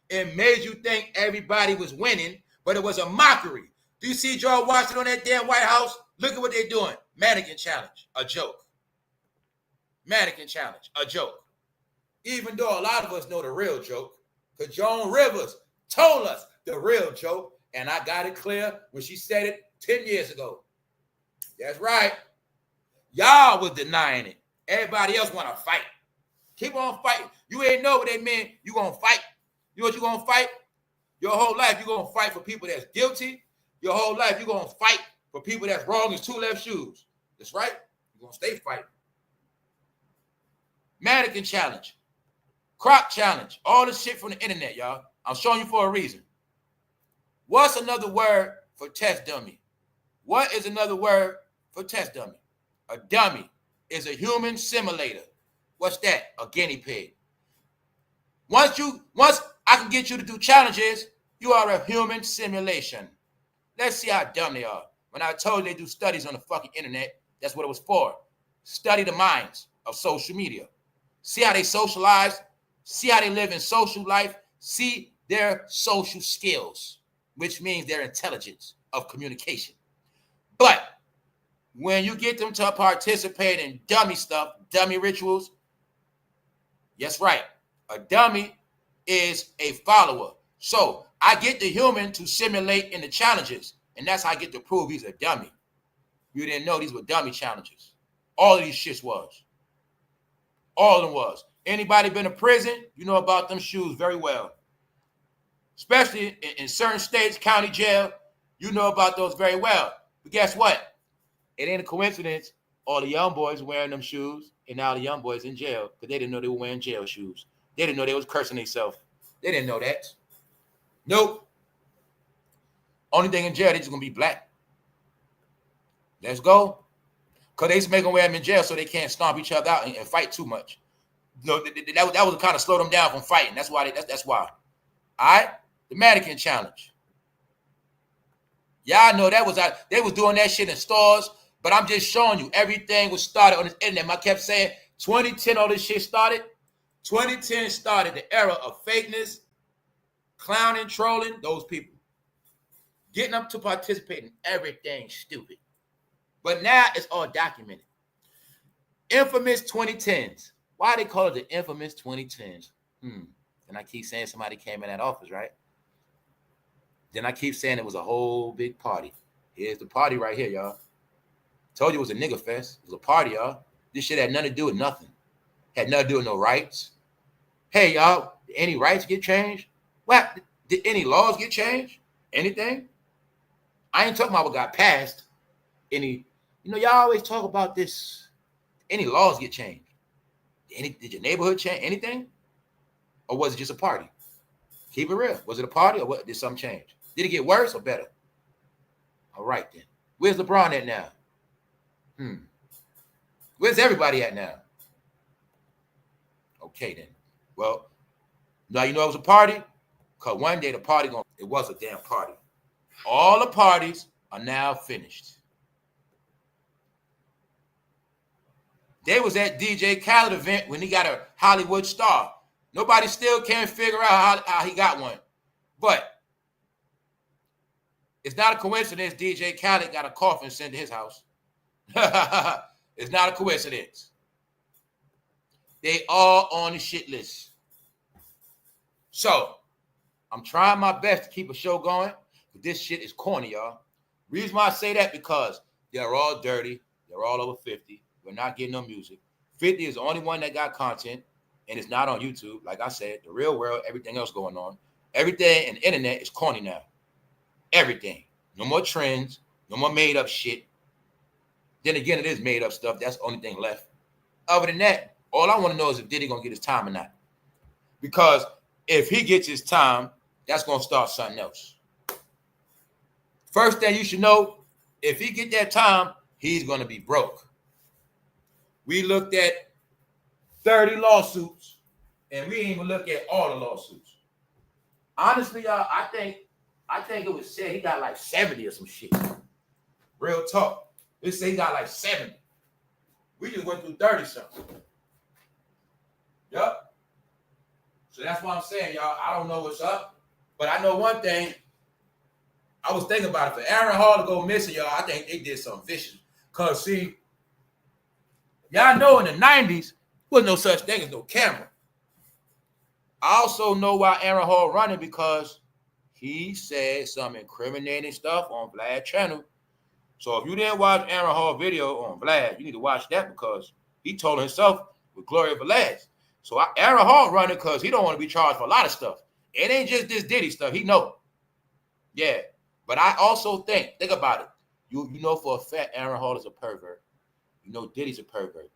[SPEAKER 1] and made you think everybody was winning, but it was a mockery. Do you see George Washington on that damn White House? Look at what they're doing. Mannequin challenge, a joke. Mannequin challenge, a joke. Even though a lot of us know the real joke, because Joan Rivers told us the real joke, and I got it clear when she said it 10 years ago. That's right. Y'all was denying it. Everybody else want to fight. Keep on fighting. You ain't know what they meant. You going to fight. You know what you going to fight? Your whole life, you going to fight for people that's guilty. Your whole life, you going to fight for people that's wrong as two left shoes. That's right. You're going to stay fighting. Mannequin challenge. Croc challenge. All this shit from the internet, y'all. I'm showing you for a reason. What's another word for test dummy? What is another word for test dummy? A dummy is a human simulator. What's that? A guinea pig. Once I can get you to do challenges, you are a human simulation. Let's see how dumb they are. When I told you they do studies on the fucking internet, that's what it was for. Study the minds of social media. See how they socialize. See how they live in social life. See their social skills, which means their intelligence of communication. But when you get them to participate in dummy stuff, dummy rituals, yes, right. A dummy is a follower. So I get the human to simulate in the challenges, and that's how I get to prove he's a dummy. You didn't know these were dummy challenges. All of these shits was. All of them was. Anybody been to prison, you know about them shoes very well. Especially in certain states, county jail, you know about those very well. But guess what? It ain't a coincidence all the young boys wearing them shoes, and now the young boys in jail because they didn't know they were wearing jail shoes. They didn't know they was cursing themselves. They didn't know that. Nope. Only thing in jail, they just going to be black. Let's go. Because they just make them wear them in jail so they can't stomp each other out and fight too much. No, that was kind of slow them down from fighting. That's why. That's why. All right? The mannequin challenge. Y'all know that was out. They was doing that shit in stores, but I'm just showing you everything was started on this internet. I kept saying 2010, all this shit started. 2010 started the era of fakeness, clowning, trolling, those people. Getting up to participate in everything stupid. But now it's all documented. Infamous 2010s. Why they call it the infamous 2010s? And I keep saying somebody came in that office, right? Then I keep saying it was a whole big party. Here's the party right here, y'all. Told you it was a nigga fest. It was a party, y'all. This shit had nothing to do with nothing. Had nothing to do with no rights. Hey, y'all, did any rights get changed? What? Did any laws get changed? Anything? I ain't talking about what got passed. Y'all always talk about this. Any laws get changed? Did your neighborhood change? Anything? Or was it just a party? Keep it real. Was it a party or what? Did something change? Did it get worse or better? All right, then. Where's LeBron at now? Where's everybody at now? Okay, then. Well, now you know it was a party? Because one day the party, it was a damn party. All the parties are now finished. They was at DJ Khaled event when he got a Hollywood star. Nobody still can't figure out how he got one. But it's not a coincidence DJ Khaled got a coffin sent to his house. It's not a coincidence. They all on the shit list. So, I'm trying my best to keep a show going, but this shit is corny, y'all. Reason why I say that, because they're all dirty. They're all over 50. We're not getting no music. 50 is the only one that got content, and it's not on YouTube. Like I said, the real world, everything else going on. Everything in the internet is corny now. Everything. No more trends. No more made-up shit. Then again, it is made-up stuff. That's the only thing left. Other than that, all I want to know is if Diddy going to get his time or not. Because if he gets his time, that's going to start something else. First thing you should know, if he get that time, he's going to be broke. We looked at 30 lawsuits, and we didn't even look at all the lawsuits. Honestly, y'all, I think it was said he got like 70 or some shit. Real talk. They say he got like 70. We just went through 30 something. Yup. So that's what I'm saying, y'all. I don't know what's up, but I know one thing. I was thinking about it. For Aaron Hall to go missing, y'all, I think they did something vicious. Because, see, y'all know in the 90s, there was no such thing as no camera. I also know why Aaron Hall running, because he said some incriminating stuff on Vlad channel. So if you didn't watch Aaron Hall video on Vlad, you need to watch that, because he told himself with Gloria Velez. So Aaron Hall running because he don't want to be charged for a lot of stuff. It ain't just this Diddy stuff. He know. Yeah. But I also think about it. You know for a fact Aaron Hall is a pervert. You know Diddy's a pervert.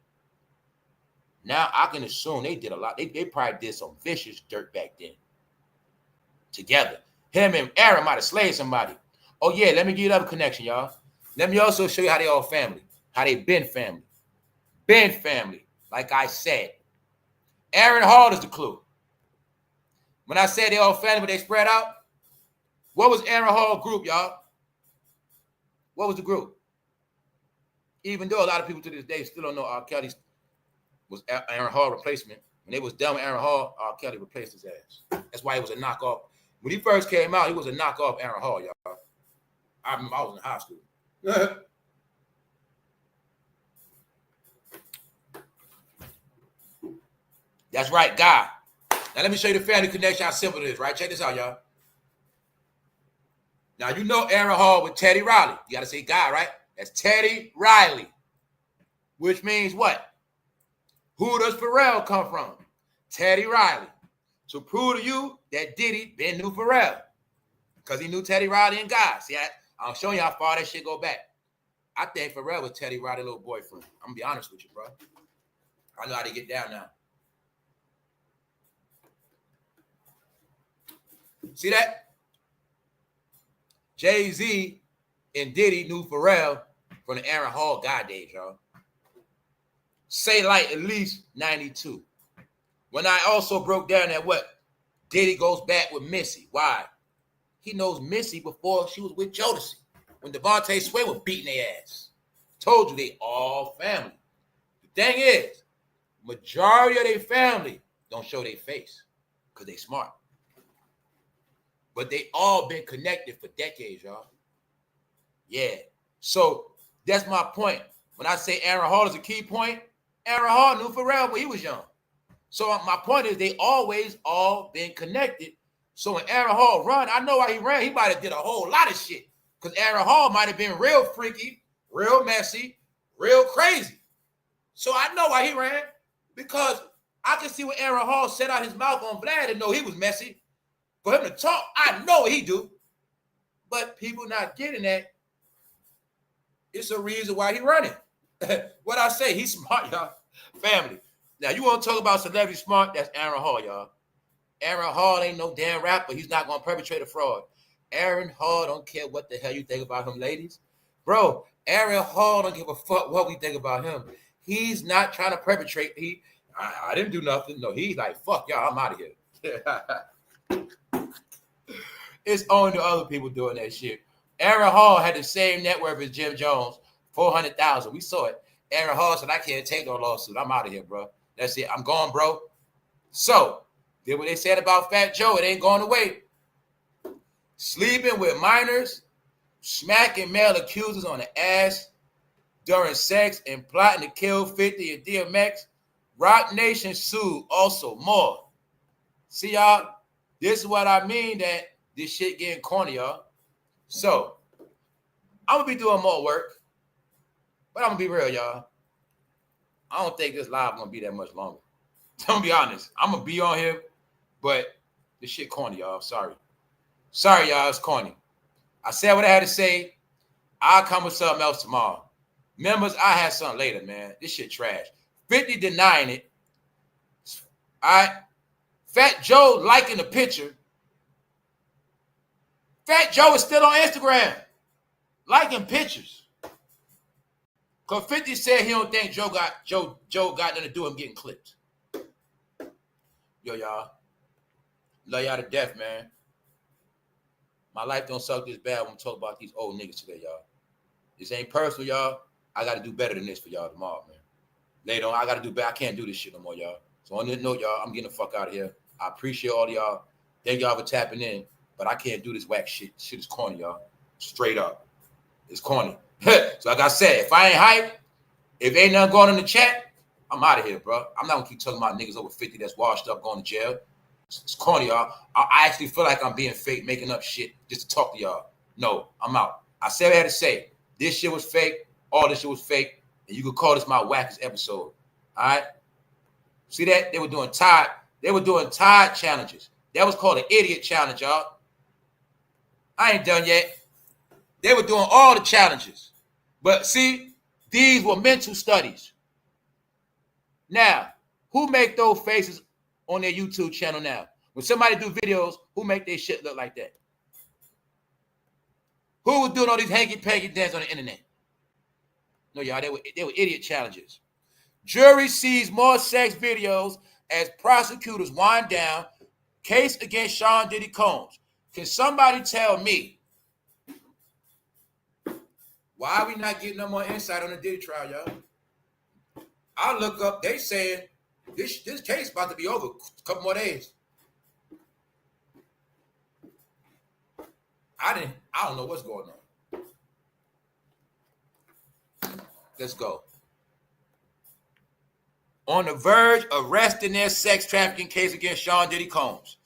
[SPEAKER 1] Now I can assume they did a lot. They probably did some vicious dirt back then. Together. Him and Aaron might have slayed somebody. Oh yeah, let me give you another connection, y'all. Let me also show you how they all family. How they been family. Been family. Like I said. Aaron Hall is the clue. When I said they all family, but they spread out, what was Aaron Hall group, y'all? What was the group? Even though a lot of people to this day still don't know R. Kelly was Aaron Hall replacement. When they was done with Aaron Hall, R. Kelly replaced his ass. That's why he was a knockoff. When he first came out, he was a knockoff Aaron Hall, y'all. I remember I was in high school. That's right, guy. Now let me show you the family connection, how simple it is, right? Check this out, y'all. Now you know Aaron Hall with Teddy Riley. You got to say guy, right? That's Teddy Riley. Which means what? Who does Pharrell come from? Teddy Riley. So prove to you that Diddy been knew Pharrell. Because he knew Teddy Riley and Guy. See, I'm showing you how far that shit go back. I think Pharrell was Teddy Riley's little boyfriend. I'm going to be honest with you, bro. I know how to get down now. See that? Jay-Z and Diddy knew Pharrell from the Aaron Hall Guy days, y'all. Say like at least 92. When I also broke down that what? Diddy goes back with Missy. Why? He knows Missy before she was with Jodeci. When Devontae Sway was beating their ass. Told you they all family. The thing is, majority of their family don't show their face because they smart. But they all been connected for decades, y'all. Yeah. So that's my point. When I say Aaron Hall is a key point, Aaron Hall knew Pharrell when he was young. So my point is they always all been connected. So when Aaron Hall run, I know why he ran. He might have did a whole lot of shit. Because Aaron Hall might have been real freaky, real messy, real crazy. So I know why he ran. Because I can see when Aaron Hall set out his mouth on Vlad and know he was messy. For him to talk, I know he do. But people not getting that. It's a reason why he running. What I say, he's smart, y'all. Family. Now, you want to talk about celebrity smart? That's Aaron Hall, y'all. Aaron Hall ain't no damn rapper. He's not going to perpetrate a fraud. Aaron Hall don't care what the hell you think about him, ladies. Bro, Aaron Hall don't give a fuck what we think about him. He's not trying to perpetrate. I didn't do nothing. No, he's like, fuck y'all, I'm out of here. It's only the other people doing that shit. Aaron Hall had the same net worth as Jim Jones, 400,000. We saw it. Aaron Hall said, I can't take no lawsuit. I'm out of here, bro. That's it. I'm gone, bro. So, did what they said about Fat Joe. It ain't going away. Sleeping with minors, smacking male accusers on the ass during sex, and plotting to kill 50 and DMX. Rock Nation sued. Also, more. See, y'all? This is what I mean that this shit getting corny, y'all. So, I'm going to be doing more work. But I'm going to be real, y'all. I don't think this live going to be that much longer. I'm going to be honest. I'm going to be on here, but this shit corny, y'all. Sorry. Sorry, y'all. It's corny. I said what I had to say. I'll come with something else tomorrow. Members, I had something later, man. This shit trash. 50 denying it. All right. Fat Joe liking the picture. Fat Joe is still on Instagram liking pictures. Because 50 said he don't think Joe got nothing to do with him getting clipped. Yo, y'all. Love y'all to death, man. My life don't suck this bad when I'm talking about these old niggas today, y'all. This ain't personal, y'all. I got to do better than this for y'all tomorrow, man. Later on, I got to do better. I can't do this shit no more, y'all. So on this note, y'all, I'm getting the fuck out of here. I appreciate all of y'all. Thank y'all for tapping in. But I can't do this whack shit. Shit is corny, y'all. Straight up. It's corny. So like I said, if I ain't hype, if ain't nothing going in the chat, I'm out of here, bro. I'm not going to keep talking about niggas over 50 that's washed up going to jail. It's corny, y'all. I actually feel like I'm being fake, making up shit just to talk to y'all. No, I'm out. I said what I had to say. This shit was fake. All this shit was fake. And you could call this my wackest episode. All right? See that? They were doing Tide challenges. That was called an idiot challenge, y'all. I ain't done yet. They were doing all the challenges. But see, these were mental studies. Now, who make those faces on their YouTube channel now? When somebody do videos, who make their shit look like that? Who was doing all these hanky-panky dances on the internet? No, y'all, they were idiot challenges. Jury sees more sex videos as prosecutors wind down case against Sean Diddy Combs. Can somebody tell me why are we not getting no more insight on the Diddy trial, y'all? I look up, they saying this case about to be over a couple more days. I don't know what's going on. Let's go. On the verge of resting their sex trafficking case against Sean Diddy Combs,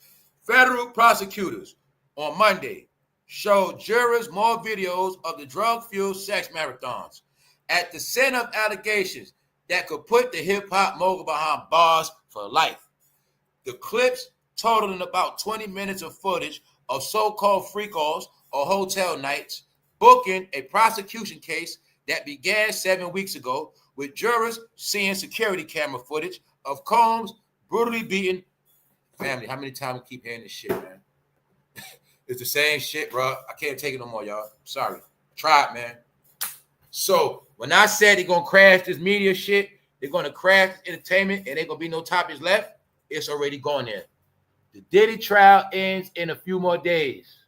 [SPEAKER 1] federal prosecutors on Monday showed jurors more videos of the drug-fueled sex marathons at the center of allegations that could put the hip-hop mogul behind bars for life. The clips totaling about 20 minutes of footage of so-called freakoffs or hotel nights booking a prosecution case that began 7 weeks ago with jurors seeing security camera footage of Combs brutally beaten. Family, how many times we keep hearing this shit, man? It's the same shit, bro. I can't take it no more, y'all. Sorry. Try it, man. So when I said they're going to crash this media shit, they're going to crash entertainment, and ain't going to be no topics left, it's already gone there. The Diddy trial ends in a few more days.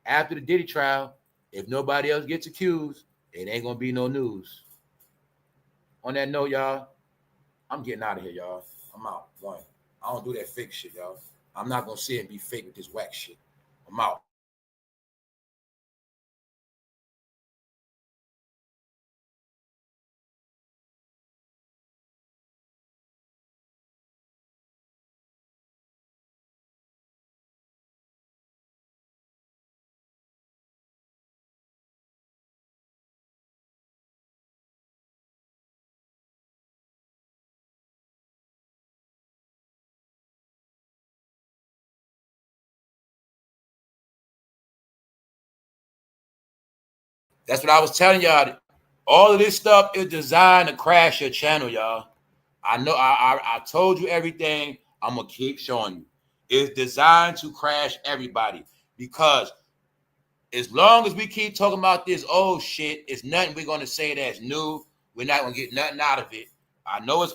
[SPEAKER 1] After the Diddy trial, if nobody else gets accused, it ain't going to be no news. On that note, y'all, I'm getting out of here, y'all. I'm out. One. I don't do that fake shit, y'all. I'm not going to sit and be fake with this whack shit. I'm out. That's what I was telling y'all. All of this stuff is designed to crash your channel, y'all. I know I told you everything. I'm going to keep showing you. It's designed to crash everybody because as long as we keep talking about this old shit, it's nothing we're going to say that's new. We're not going to get nothing out of it.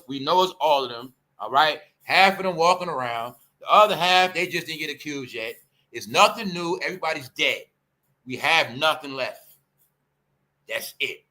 [SPEAKER 1] We know it's all of them, all right? Half of them walking around. The other half, they just didn't get accused yet. It's nothing new. Everybody's dead. We have nothing left. That's it.